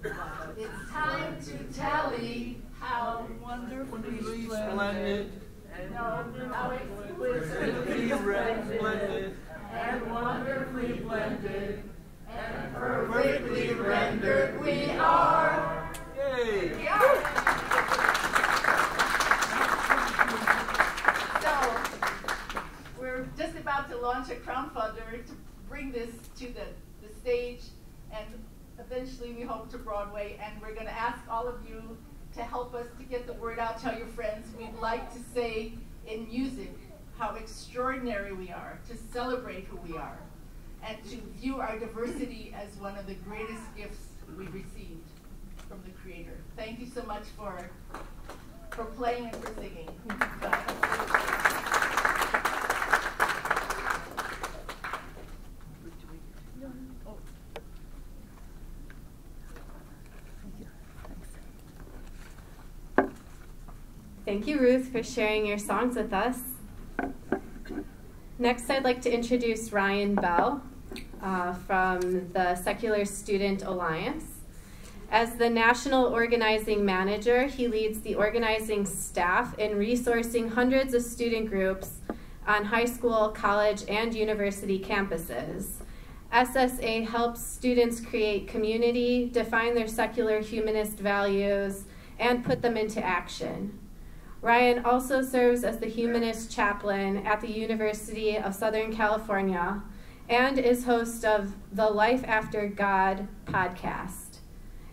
It's time to tally how wonderfully splendid and how exquisitely splendid and wonderfully blended and perfectly rendered we are. Yay! We are. So, we're just about to launch a crowdfunder to bring this to the stage, and eventually we hope to Broadway, and we're going to ask all of you to help us to get the word out, tell your friends. We'd like to say in music how extraordinary we are, to celebrate who we are, and to view our diversity as one of the greatest gifts we received from the Creator. Thank you so much for playing and for singing. Thank you, Ruth, for sharing your songs with us. Next, I'd like to introduce Ryan Beau from the Secular Student Alliance. As the National Organizing Manager, he leads the organizing staff in resourcing hundreds of student groups on high school, college, and university campuses. SSA helps students create community, define their secular humanist values, and put them into action. Ryan also serves as the humanist chaplain at the University of Southern California and is host of the Life After God podcast.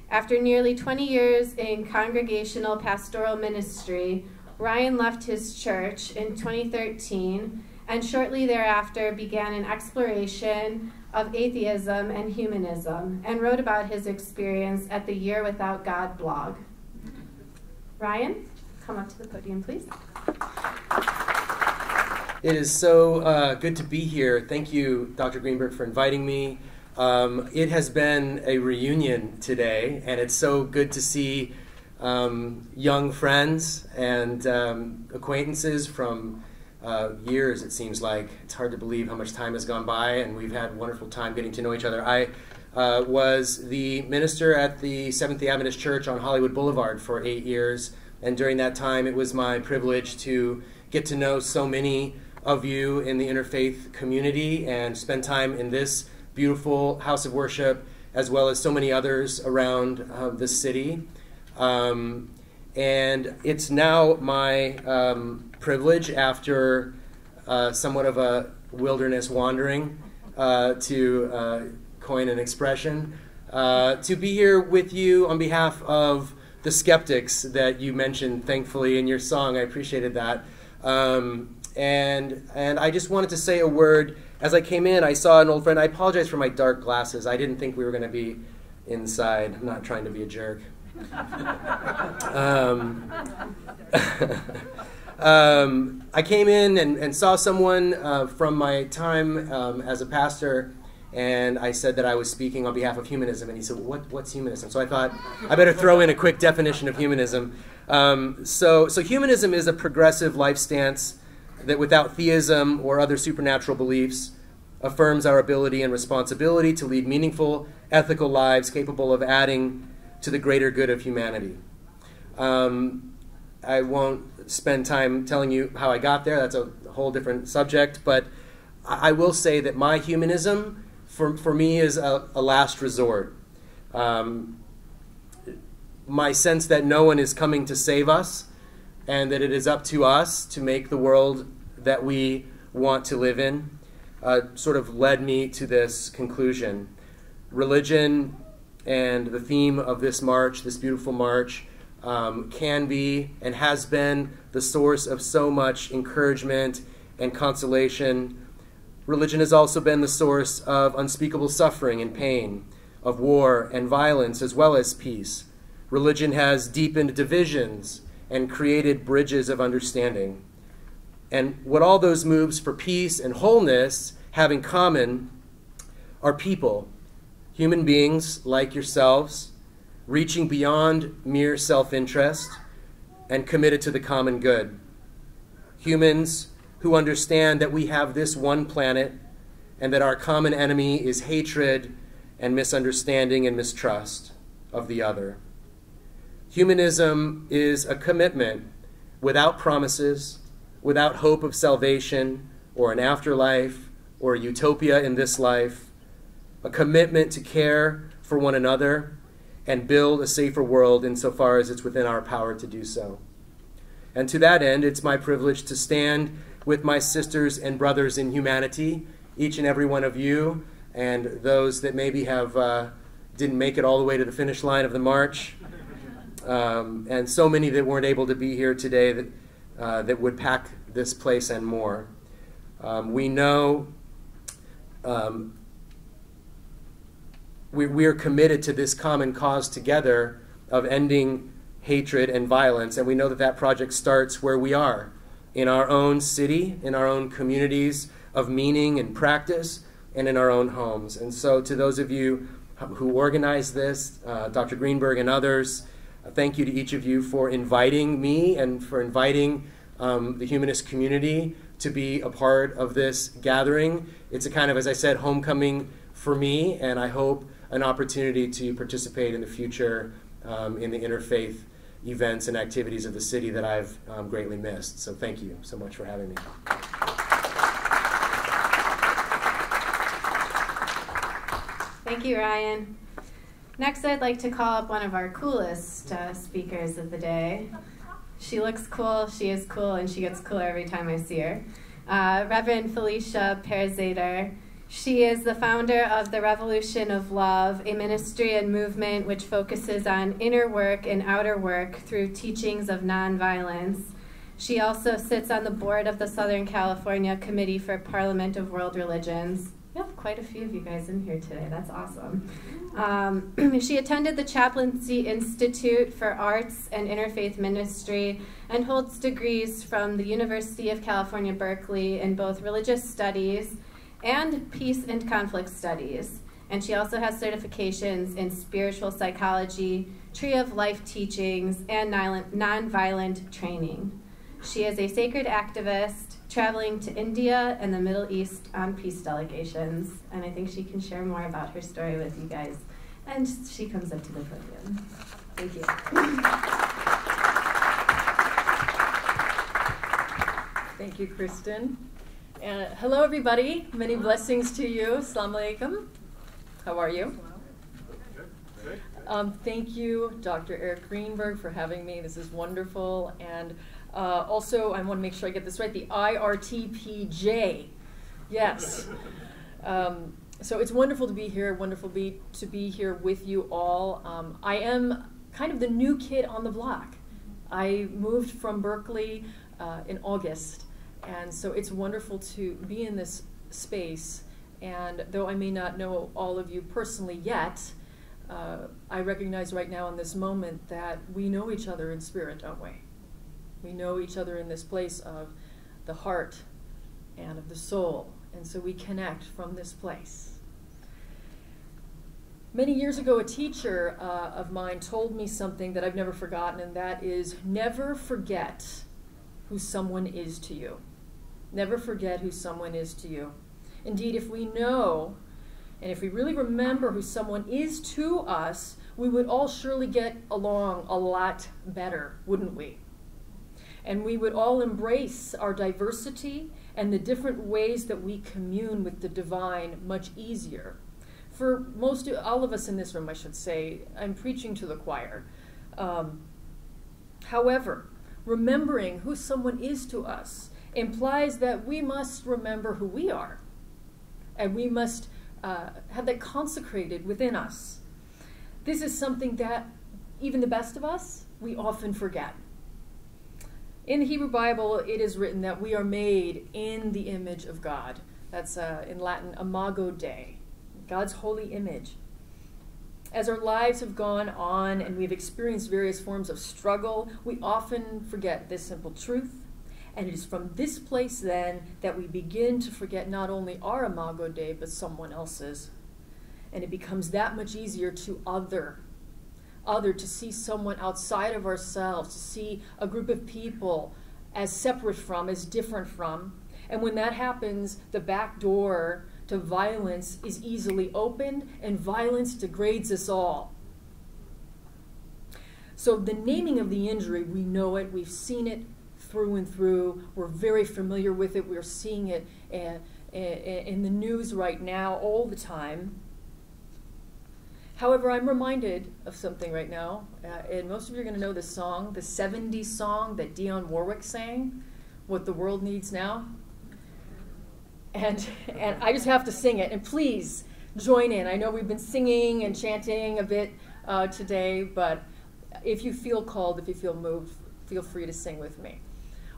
After nearly 20 years in congregational pastoral ministry, Ryan left his church in 2013 and shortly thereafter began an exploration of atheism and humanism and wrote about his experience at the Year Without God blog. Ryan? Come up to the podium, please. It is so good to be here. Thank you, Dr. Greenberg, for inviting me. It has been a reunion today, and it's so good to see young friends and acquaintances from years, it seems like. It's hard to believe how much time has gone by, and we've had a wonderful time getting to know each other. I was the minister at the Seventh-day Adventist Church on Hollywood Boulevard for 8 years. And during that time, it was my privilege to get to know so many of you in the interfaith community and spend time in this beautiful house of worship, as well as so many others around the city. And it's now my privilege, after somewhat of a wilderness wandering, to coin an expression, to be here with you on behalf of the skeptics that you mentioned, thankfully, in your song. I appreciated that. And I just wanted to say a word. As I came in, I saw an old friend. I apologize for my dark glasses. I didn't think we were going to be inside. I'm not trying to be a jerk. I came in and saw someone from my time as a pastor, and I said that I was speaking on behalf of humanism, and he said, what's humanism? So I thought I better throw in a quick definition of humanism. So humanism is a progressive life stance that, without theism or other supernatural beliefs, affirms our ability and responsibility to lead meaningful, ethical lives capable of adding to the greater good of humanity. I won't spend time telling you how I got there. That's a whole different subject. But I will say that my humanism, for me, is a last resort. My sense that no one is coming to save us, and that it is up to us to make the world that we want to live in, sort of led me to this conclusion. Religion and the theme of this march, this beautiful march, can be and has been the source of so much encouragement and consolation. Religion has also been the source of unspeakable suffering and pain, of war and violence, as well as peace. Religion has deepened divisions and created bridges of understanding. And what all those moves for peace and wholeness have in common are people, human beings like yourselves, reaching beyond mere self-interest and committed to the common good. Humans who understand that we have this one planet and that our common enemy is hatred and misunderstanding and mistrust of the other. Humanism is a commitment without promises, without hope of salvation or an afterlife or a utopia in this life, a commitment to care for one another and build a safer world insofar as it's within our power to do so. And to that end, it's my privilege to stand with my sisters and brothers in humanity, each and every one of you, and those that maybe didn't make it all the way to the finish line of the march, and so many that weren't able to be here today that would pack this place and more. We know we are committed to this common cause together of ending hatred and violence, and we know that that project starts where we are, in our own city, in our own communities of meaning and practice, and in our own homes. And so to those of you who organized this, Dr. Greenberg and others, thank you to each of you for inviting me and for inviting the humanist community to be a part of this gathering. It's a kind of, as I said, homecoming for me, and I hope an opportunity to participate in the future in the interfaith events and activities of the city that I've greatly missed. So thank you so much for having me. Thank you, Ryan. Next, I'd like to call up one of our coolest speakers of the day. She looks cool, she is cool, and she gets cooler every time I see her. Reverend Felicia Parazaider. She is the founder of the Revolution of Love, a ministry and movement which focuses on inner work and outer work through teachings of nonviolence. She also sits on the board of the Southern California Committee for Parliament of World Religions. We have quite a few of you guys in here today. That's awesome. She attended the Chaplaincy Institute for Arts and Interfaith Ministry and holds degrees from the University of California, Berkeley in both religious studies and peace and conflict studies. And she also has certifications in spiritual psychology, tree of life teachings, and nonviolent training. She is a sacred activist traveling to India and the Middle East on peace delegations. And I think she can share more about her story with you guys. And she comes up to the podium. Thank you. Thank you, Kristen. Hello, everybody. Many blessings to you. Assalamu alaikum. How are you? Thank you, Dr. Erik Greenberg, for having me. This is wonderful. And also, I want to make sure I get this right, the IRTPJ. Yes. So it's wonderful to be here, wonderful to be here with you all. I am kind of the new kid on the block. I moved from Berkeley in August, and so it's wonderful to be in this space. And though I may not know all of you personally yet, I recognize right now in this moment that we know each other in spirit, don't we? We know each other in this place of the heart and of the soul, and so we connect from this place. Many years ago, a teacher of mine told me something that I've never forgotten, and that is never forget who someone is to you. Never forget who someone is to you. Indeed, if we know and if we really remember who someone is to us, we would all surely get along a lot better, wouldn't we? And we would all embrace our diversity and the different ways that we commune with the divine much easier. For all of us in this room, I should say, I'm preaching to the choir. However, remembering who someone is to us implies that we must remember who we are. And we must have that consecrated within us. This is something that even the best of us, we often forget. In the Hebrew Bible, it is written that we are made in the image of God. That's in Latin, imago Dei, God's holy image. As our lives have gone on and we've experienced various forms of struggle, we often forget this simple truth. And it is from this place then that we begin to forget not only our imago Dei, but someone else's. And it becomes that much easier to to see someone outside of ourselves, to see a group of people as separate from, as different from. And when that happens, the back door to violence is easily opened, and violence degrades us all. So the naming of the injury, we know it, we've seen it through and through, we're very familiar with it, we're seeing it in the news right now all the time. However, I'm reminded of something right now, and most of you are going to know this song, the 70s song that Dionne Warwick sang, What the World Needs Now. And I just have to sing it, and please join in. I know we've been singing and chanting a bit today, but if you feel called, if you feel moved, feel free to sing with me.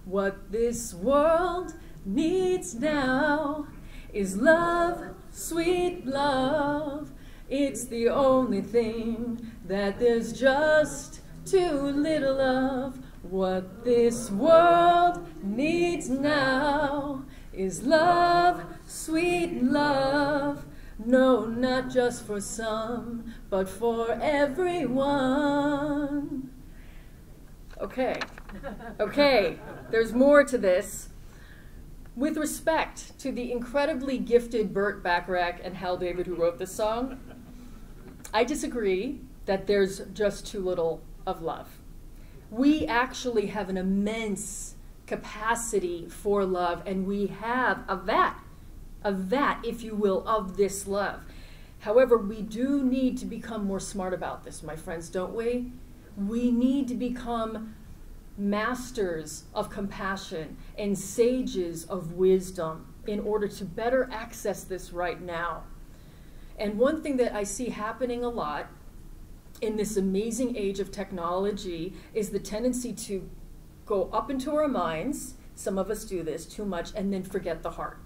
What this world needs now is love, sweet love. It's the only thing that there's just too little of. What this world needs now is love, sweet love. No, not just for some, but for everyone. Okay, there's more to this. With respect to the incredibly gifted Burt Bacharach and Hal David who wrote this song, I disagree that there's just too little of love. We actually have an immense capacity for love, and we have a vat, if you will, of this love. However, we do need to become more smart about this, my friends, don't we? We need to become masters of compassion and sages of wisdom in order to better access this right now. And one thing that I see happening a lot in this amazing age of technology is the tendency to go up into our minds, some of us do this too much, and then forget the heart.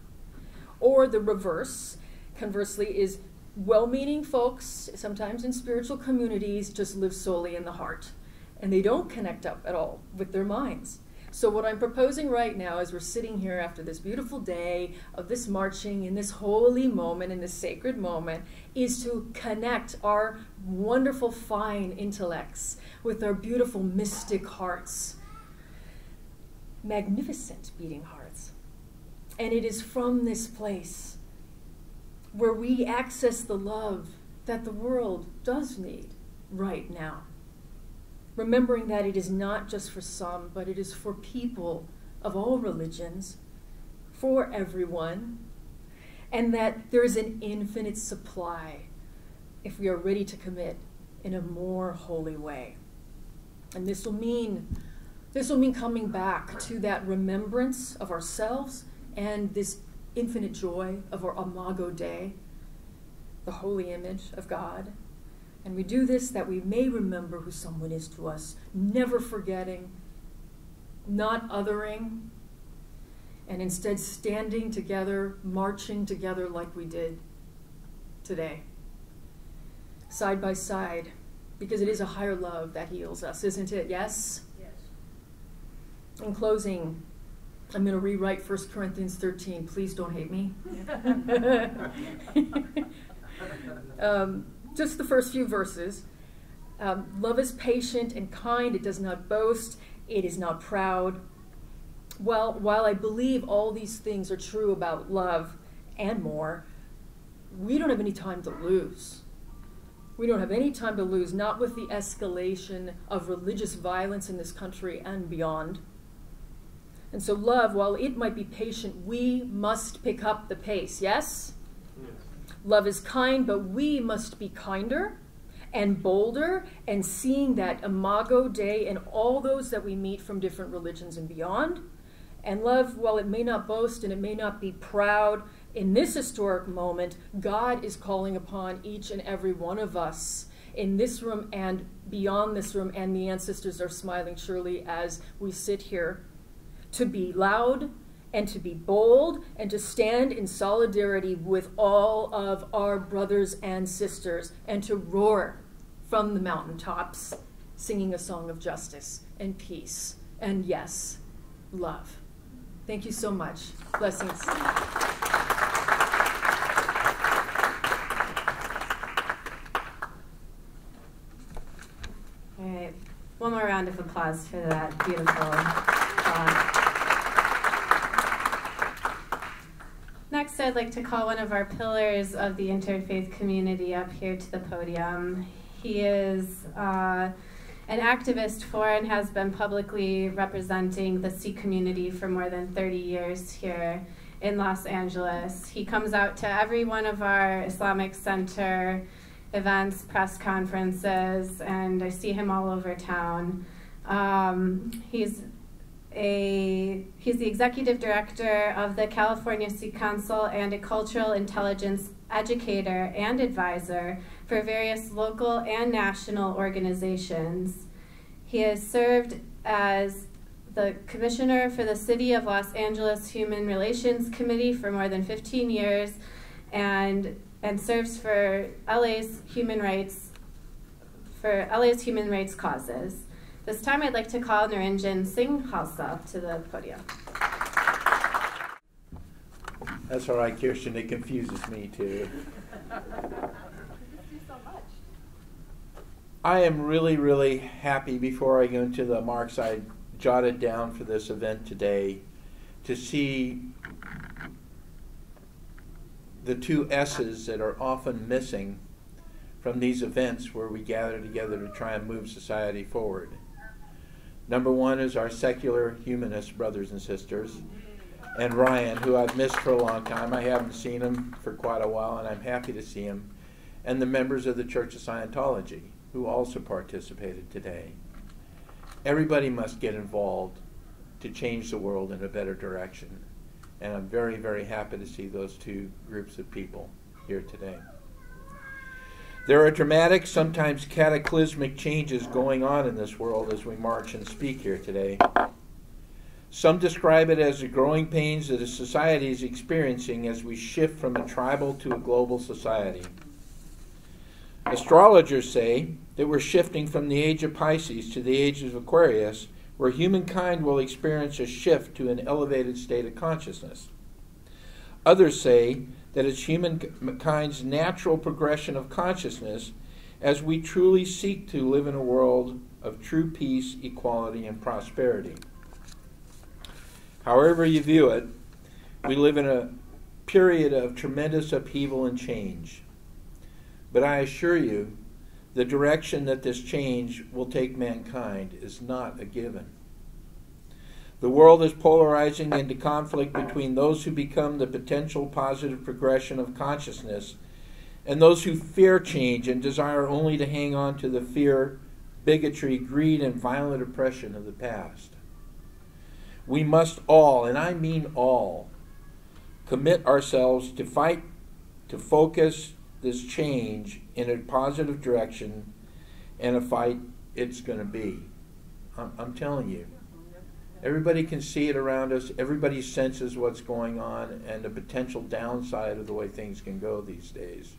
Or the reverse, conversely, is well-meaning folks, sometimes in spiritual communities, just live solely in the heart. And they don't connect up at all with their minds. So what I'm proposing right now as we're sitting here after this beautiful day of this marching in this holy moment, in this sacred moment, is to connect our wonderful fine intellects with our beautiful mystic hearts. Magnificent beating hearts. And it is from this place where we access the love that the world does need right now. Remembering that it is not just for some, but it is for people of all religions, for everyone, and that there is an infinite supply if we are ready to commit in a more holy way. And this will mean coming back to that remembrance of ourselves and this infinite joy of our Imago Dei, the holy image of God. And we do this that we may remember who someone is to us, never forgetting, not othering, and instead standing together, marching together like we did today, side by side, because it is a higher love that heals us, isn't it? Yes? Yes. In closing, I'm going to rewrite 1 Corinthians 13. Please don't hate me. Just the first few verses. Love is patient and kind. It does not boast. It is not proud. Well, while I believe all these things are true about love and more, we don't have any time to lose. We don't have any time to lose, not with the escalation of religious violence in this country and beyond. And so love, while it might be patient, we must pick up the pace, yes? Yes. Love is kind, but we must be kinder and bolder, and seeing that Imago Dei in all those that we meet from different religions and beyond. And love, while it may not boast and it may not be proud, in this historic moment, God is calling upon each and every one of us in this room and beyond this room, and the ancestors are smiling surely as we sit here, to be loud and to be bold and to stand in solidarity with all of our brothers and sisters and to roar from the mountaintops, singing a song of justice and peace and, yes, love. Thank you so much. Blessings. All right, one more round of applause for that beautiful thought. Next, I'd like to call one of our pillars of the interfaith community up here to the podium. He is an activist for and has been publicly representing the Sikh community for more than 30 years here in Los Angeles. He comes out to every one of our Islamic Center events, press conferences, and I see him all over town. He's the executive director of the California Sikh Council and a cultural intelligence educator and advisor for various local and national organizations. He has served as the commissioner for the City of Los Angeles Human Relations Committee for more than 15 years and serves for LA's human rights causes. This time I'd like to call Nirinjan Singh Khalsa to the podium. That's all right, Kirsten, it confuses me too. I am really, really happy, before I go into the marks I jotted down for this event today, to see the two S's that are often missing from these events where we gather together to try and move society forward. Number one is our secular humanist brothers and sisters, and Ryan, who I've missed for a long time. I haven't seen him for quite a while, and I'm happy to see him, and the members of the Church of Scientology, who also participated today. Everybody must get involved to change the world in a better direction, and I'm very, very happy to see those two groups of people here today. There are dramatic, sometimes cataclysmic changes going on in this world as we march and speak here today. Some describe it as the growing pains that a society is experiencing as we shift from a tribal to a global society. Astrologers say that we're shifting from the age of Pisces to the age of Aquarius, where humankind will experience a shift to an elevated state of consciousness. Others say that it's humankind's natural progression of consciousness as we truly seek to live in a world of true peace, equality, and prosperity. However you view it, we live in a period of tremendous upheaval and change. But I assure you, the direction that this change will take mankind is not a given. The world is polarizing into conflict between those who become the potential positive progression of consciousness and those who fear change and desire only to hang on to the fear, bigotry, greed, and violent oppression of the past. We must all, and I mean all, commit ourselves to fight, to focus this change in a positive direction, and a fight it's going to be. I'm telling you. Everybody can see it around us. Everybody senses what's going on and the potential downside of the way things can go these days.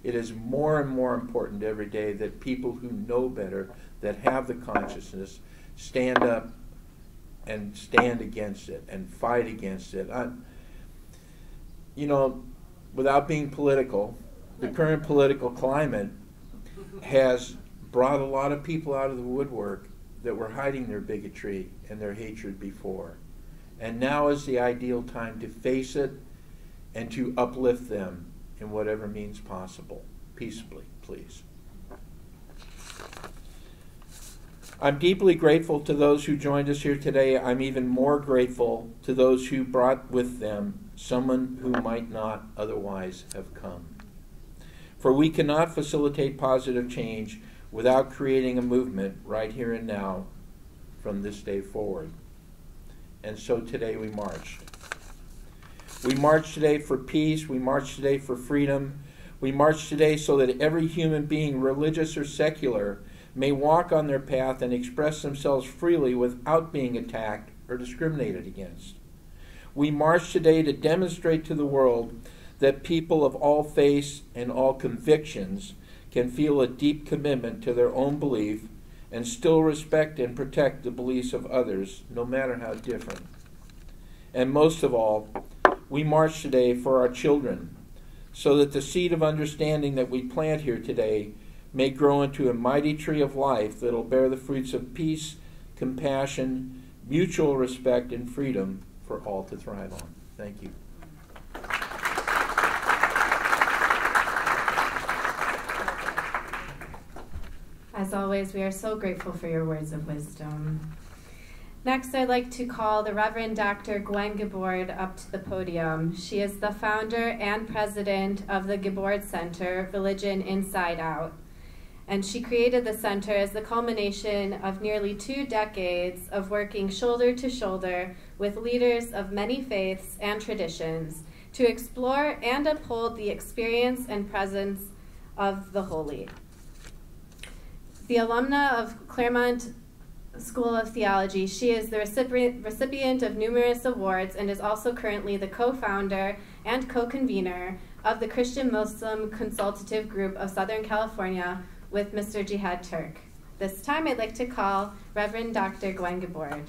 It is more and more important every day that people who know better, that have the consciousness, stand up and stand against it and fight against it. You know, without being political, the current political climate has brought a lot of people out of the woodwork that were hiding their bigotry and their hatred before. And now is the ideal time to face it and to uplift them in whatever means possible. Peaceably, please. I'm deeply grateful to those who joined us here today. I'm even more grateful to those who brought with them someone who might not otherwise have come. For we cannot facilitate positive change without creating a movement right here and now from this day forward. And so today we marched. We marched today for peace. We marched today for freedom. We marched today so that every human being, religious or secular, may walk on their path and express themselves freely without being attacked or discriminated against. We marched today to demonstrate to the world that people of all faiths and all convictions can feel a deep commitment to their own belief and still respect and protect the beliefs of others, no matter how different. And most of all, we march today for our children, so that the seed of understanding that we plant here today may grow into a mighty tree of life that will bear the fruits of peace, compassion, mutual respect, and freedom for all to thrive on. Thank you. As always, we are so grateful for your words of wisdom. Next, I'd like to call the Reverend Dr. Gwynne Guibord up to the podium. She is the founder and president of the Guibord Center, Religion Inside Out. And she created the center as the culmination of nearly 2 decades of working shoulder to shoulder with leaders of many faiths and traditions to explore and uphold the experience and presence of the holy. The alumna of Claremont School of Theology, she is the recipient of numerous awards and is also currently the co-founder and co-convener of the Christian Muslim Consultative Group of Southern California with Mr. Jihad Turk. This time I'd like to call Reverend Dr. Gwynne Guibord.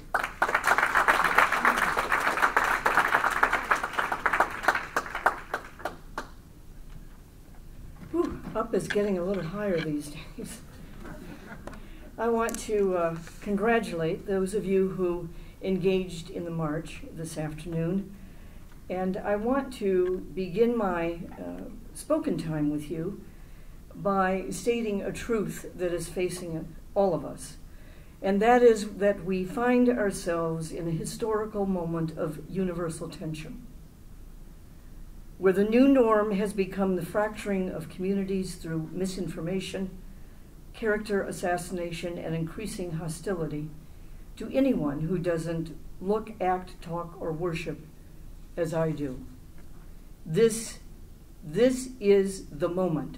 Up is getting a little higher these days. I want to congratulate those of you who engaged in the march this afternoon, and I want to begin my spoken time with you by stating a truth that is facing all of us, and that is that we find ourselves in a historical moment of universal tension, where the new norm has become the fracturing of communities through misinformation, character assassination, and increasing hostility to anyone who doesn't look, act, talk, or worship as I do. This is the moment.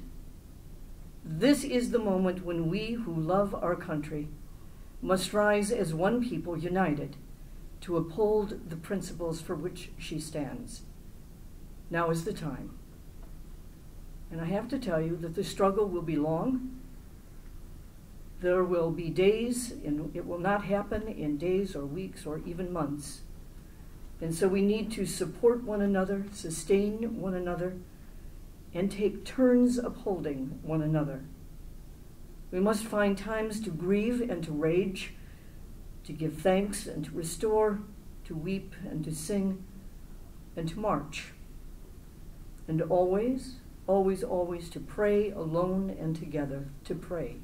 This is the moment when we who love our country must rise as one people united to uphold the principles for which she stands. Now is the time. And I have to tell you that the struggle will be long. There will be days, and it will not happen in days or weeks or even months. And so we need to support one another, sustain one another, and take turns upholding one another. We must find times to grieve and to rage, to give thanks and to restore, to weep and to sing, and to march. And always, always, always to pray alone and together, to pray.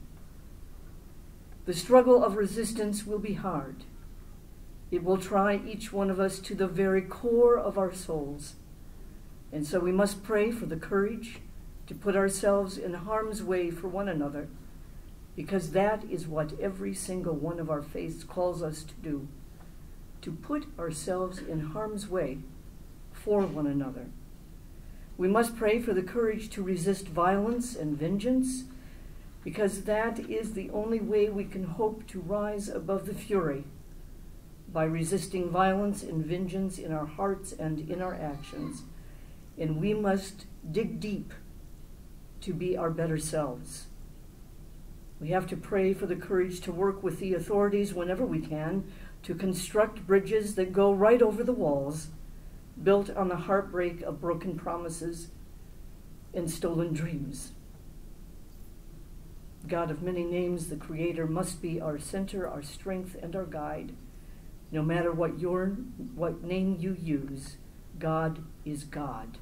The struggle of resistance will be hard. It will try each one of us to the very core of our souls. And so we must pray for the courage, to put ourselves in harm's way for one another, because that is what every single one of our faiths calls us to do, to put ourselves in harm's way for one another. We must pray for the courage to resist violence and vengeance, because that is the only way we can hope to rise above the fury, by resisting violence and vengeance in our hearts and in our actions. And we must dig deep to be our better selves. We have to pray for the courage to work with the authorities whenever we can, to construct bridges that go right over the walls, built on the heartbreak of broken promises and stolen dreams. God of many names, the Creator, must be our center, our strength, and our guide. No matter what name you use, God is God.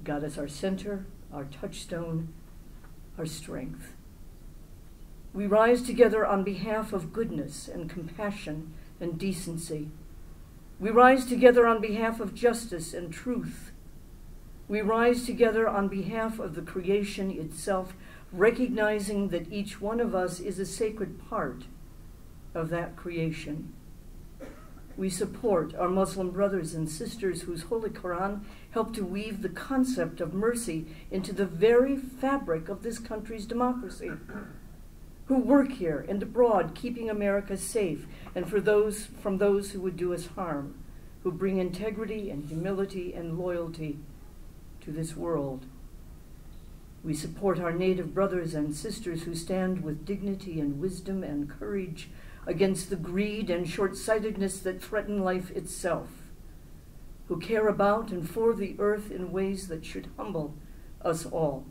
God is our center, our touchstone, our strength. We rise together on behalf of goodness and compassion and decency. We rise together on behalf of justice and truth. We rise together on behalf of the creation itself, recognizing that each one of us is a sacred part of that creation. We support our Muslim brothers and sisters whose Holy Quran helped to weave the concept of mercy into the very fabric of this country's democracy, who work here and abroad, keeping America safe, and from those who would do us harm, who bring integrity and humility and loyalty to this world. We support our Native brothers and sisters who stand with dignity and wisdom and courage against the greed and short-sightedness that threaten life itself, who care about and for the earth in ways that should humble us all,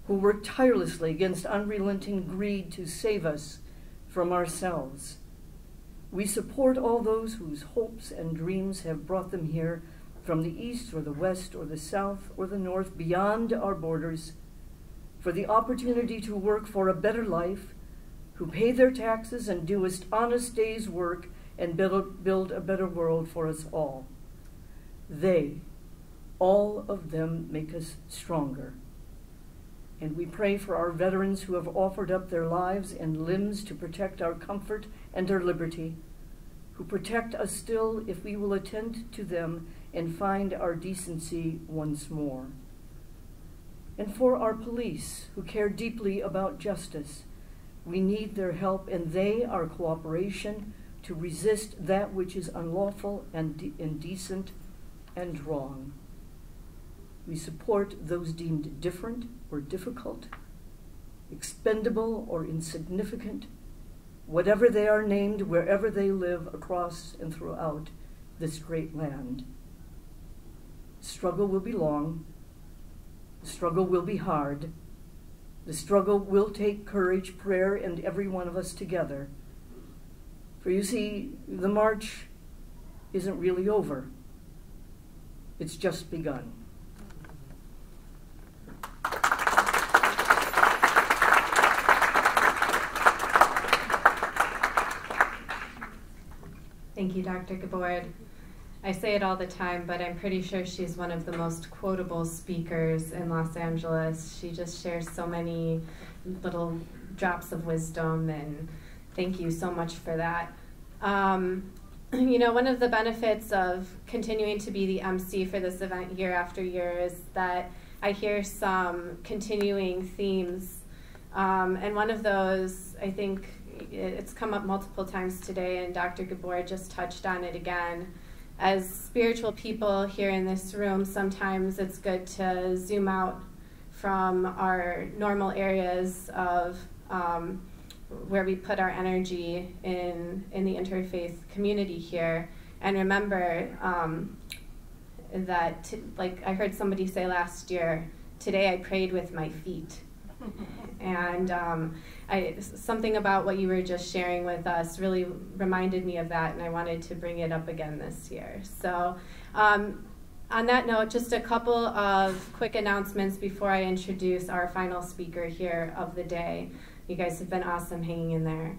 who work tirelessly against unrelenting greed to save us from ourselves. We support all those whose hopes and dreams have brought them here from the east or the west or the south or the north, beyond our borders, for the opportunity to work for a better life, who pay their taxes and do an honest day's work and build a better world for us all. They, all of them, make us stronger. And we pray for our veterans who have offered up their lives and limbs to protect our comfort and our liberty, who protect us still if we will attend to them and find our decency once more. And for our police who care deeply about justice, we need their help and our cooperation to resist that which is unlawful and indecent and wrong. We support those deemed different or difficult, expendable or insignificant, whatever they are named, wherever they live across and throughout this great land. The struggle will be long. The struggle will be hard. The struggle will take courage, prayer, and every one of us together. For you see, the march isn't really over. It's just begun. Thank you, Dr. Guibord. I say it all the time, but I'm pretty sure she's one of the most quotable speakers in Los Angeles. She just shares so many little drops of wisdom, and thank you so much for that. You know, one of the benefits of continuing to be the MC for this event year after year is that I hear some continuing themes. And one of those, I think it's come up multiple times today, and Dr. Guibord just touched on it again. As spiritual people here in this room, sometimes it's good to zoom out from our normal areas of where we put our energy in the interfaith community here, and remember that, like I heard somebody say last year, today I prayed with my feet. And something about what you were just sharing with us really reminded me of that, and I wanted to bring it up again this year. So on that note, just a couple of quick announcements before I introduce our final speaker here of the day. You guys have been awesome hanging in there.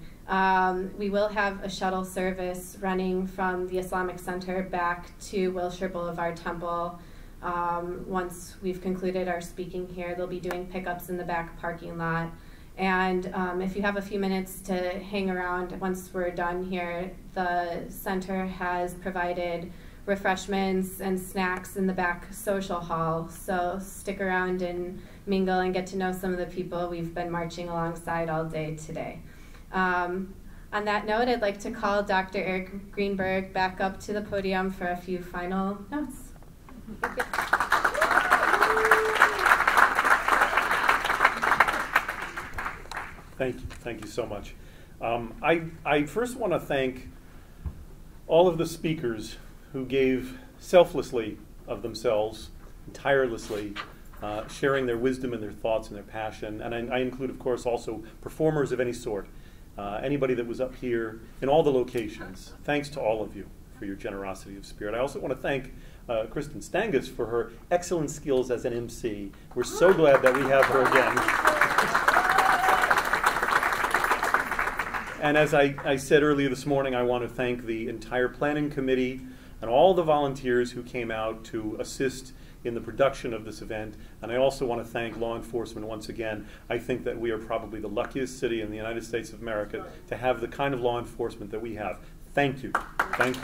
We will have a shuttle service running from the Islamic Center back to Wilshire Boulevard Temple Once we've concluded our speaking here, they'll be doing pickups in the back parking lot. And if you have a few minutes to hang around once we're done here, the center has provided refreshments and snacks in the back social hall. So stick around and mingle and get to know some of the people we've been marching alongside all day today. On that note, I'd like to call Dr. Arik Greenberg back up to the podium for a few final notes. Thank you so much. I first want to thank all of the speakers who gave selflessly of themselves, tirelessly, sharing their wisdom and their thoughts and their passion. And I include, of course, also performers of any sort, anybody that was up here in all the locations. Thanks to all of you for your generosity of spirit. I also want to thank Kristen Stangus for her excellent skills as an MC. We're so glad that we have her again. And as I said earlier this morning, I want to thank the entire planning committee and all the volunteers who came out to assist in the production of this event. And I also want to thank law enforcement once again. I think that we are probably the luckiest city in the United States of America to have the kind of law enforcement that we have. Thank you. Thank you.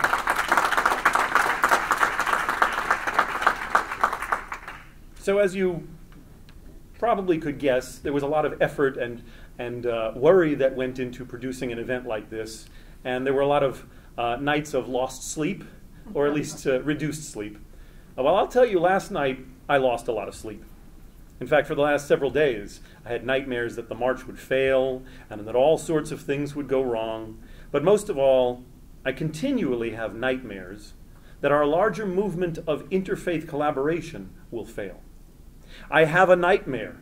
So as you probably could guess, there was a lot of effort and worry that went into producing an event like this. And there were a lot of nights of lost sleep, or at least reduced sleep. Well, I'll tell you, last night I lost a lot of sleep. In fact, for the last several days, I had nightmares that the march would fail and that all sorts of things would go wrong. But most of all, I continually have nightmares that our larger movement of interfaith collaboration will fail. I have a nightmare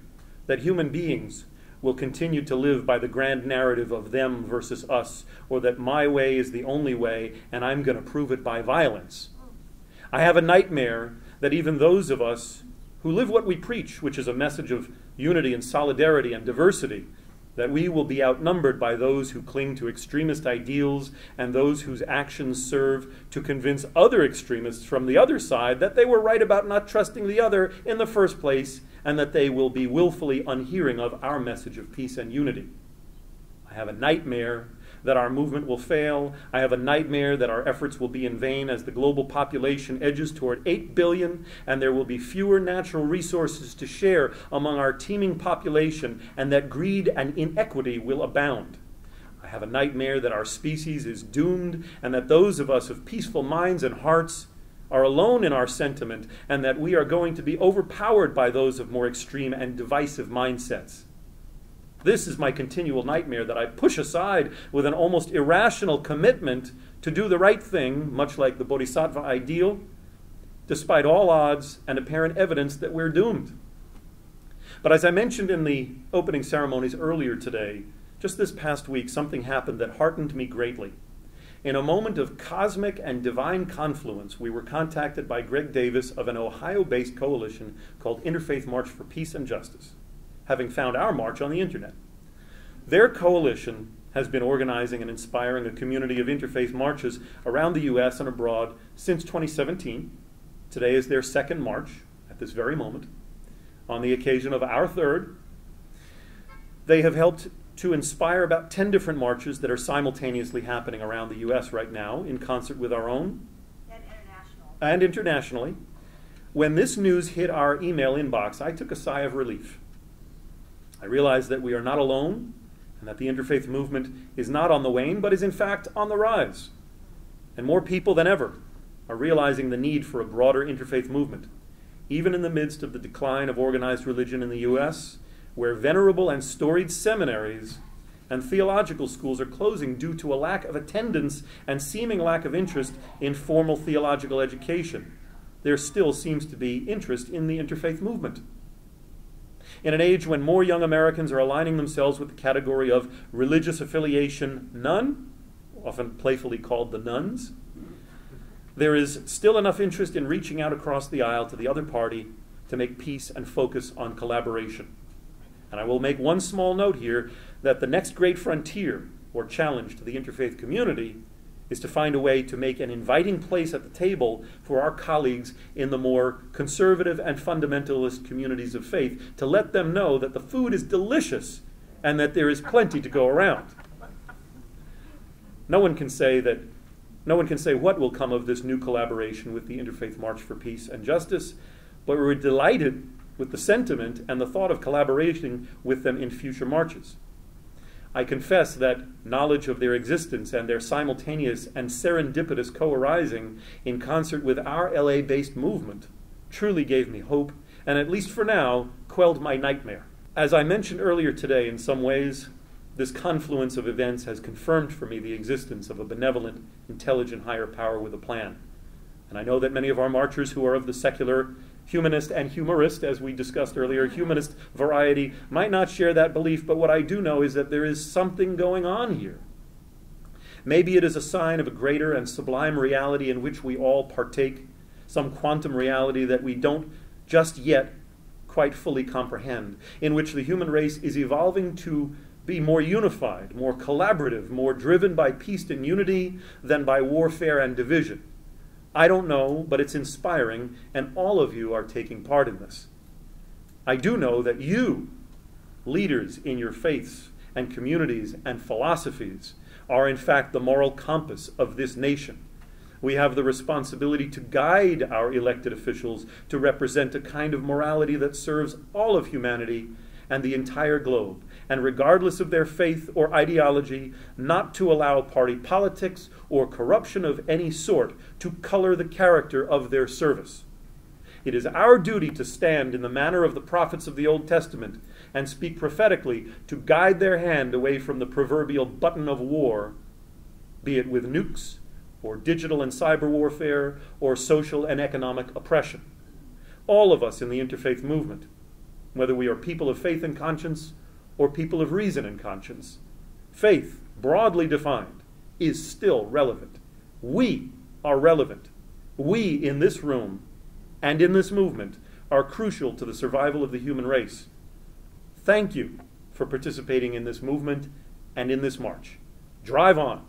that human beings will continue to live by the grand narrative of them versus us, or that my way is the only way and I'm going to prove it by violence. I have a nightmare that even those of us who live what we preach, which is a message of unity and solidarity and diversity, that we will be outnumbered by those who cling to extremist ideals and those whose actions serve to convince other extremists from the other side that they were right about not trusting the other in the first place, and that they will be willfully unhearing of our message of peace and unity. I have a nightmare that our movement will fail. I have a nightmare that our efforts will be in vain as the global population edges toward 8 billion and there will be fewer natural resources to share among our teeming population, and that greed and inequity will abound. I have a nightmare that our species is doomed and that those of us of peaceful minds and hearts are alone in our sentiment, and that we are going to be overpowered by those of more extreme and divisive mindsets. This is my continual nightmare that I push aside with an almost irrational commitment to do the right thing, much like the Bodhisattva ideal, despite all odds and apparent evidence that we're doomed. But as I mentioned in the opening ceremonies earlier today, just this past week, something happened that heartened me greatly. In a moment of cosmic and divine confluence, we were contacted by Greg Davis of an Ohio-based coalition called Interfaith March for Peace and Justice, having found our march on the internet. Their coalition has been organizing and inspiring a community of interfaith marches around the U.S. and abroad since 2017. Today is their second march at this very moment. On the occasion of our third, they have helped to inspire about 10 different marches that are simultaneously happening around the U.S. right now in concert with our own and internationally. When this news hit our email inbox, I took a sigh of relief. I realized that we are not alone and that the interfaith movement is not on the wane, but is in fact on the rise. And more people than ever are realizing the need for a broader interfaith movement, even in the midst of the decline of organized religion in the U.S., where venerable and storied seminaries and theological schools are closing due to a lack of attendance and seeming lack of interest in formal theological education. There still seems to be interest in the interfaith movement. In an age when more young Americans are aligning themselves with the category of religious affiliation none, often playfully called the nuns, there is still enough interest in reaching out across the aisle to the other party to make peace and focus on collaboration. And I will make one small note here that the next great frontier or challenge to the interfaith community is to find a way to make an inviting place at the table for our colleagues in the more conservative and fundamentalist communities of faith, to let them know that the food is delicious and that there is plenty to go around. No one can say what will come of this new collaboration with the Interfaith March for Peace and Justice, but we're delighted with the sentiment and the thought of collaborating with them in future marches. I confess that knowledge of their existence and their simultaneous and serendipitous co-arising in concert with our LA-based movement truly gave me hope, and at least for now, quelled my nightmare. As I mentioned earlier today, in some ways, this confluence of events has confirmed for me the existence of a benevolent, intelligent higher power with a plan. And I know that many of our marchers who are of the secular, humanist, and humorist, as we discussed earlier, humanist variety, might not share that belief, but what I do know is that there is something going on here. Maybe it is a sign of a greater and sublime reality in which we all partake, some quantum reality that we don't just yet quite fully comprehend, in which the human race is evolving to be more unified, more collaborative, more driven by peace and unity than by warfare and division. I don't know, but it's inspiring, and all of you are taking part in this. I do know that you, leaders in your faiths and communities and philosophies, are in fact the moral compass of this nation. We have the responsibility to guide our elected officials to represent a kind of morality that serves all of humanity and the entire globe, and regardless of their faith or ideology, not to allow party politics or corruption of any sort to color the character of their service. It is our duty to stand in the manner of the prophets of the Old Testament and speak prophetically to guide their hand away from the proverbial button of war, be it with nukes or digital and cyber warfare or social and economic oppression. All of us in the interfaith movement, whether we are people of faith and conscience or people of reason and conscience, faith, broadly defined, is still relevant. We are relevant. We in this room and in this movement are crucial to the survival of the human race. Thank you for participating in this movement and in this march. Drive on.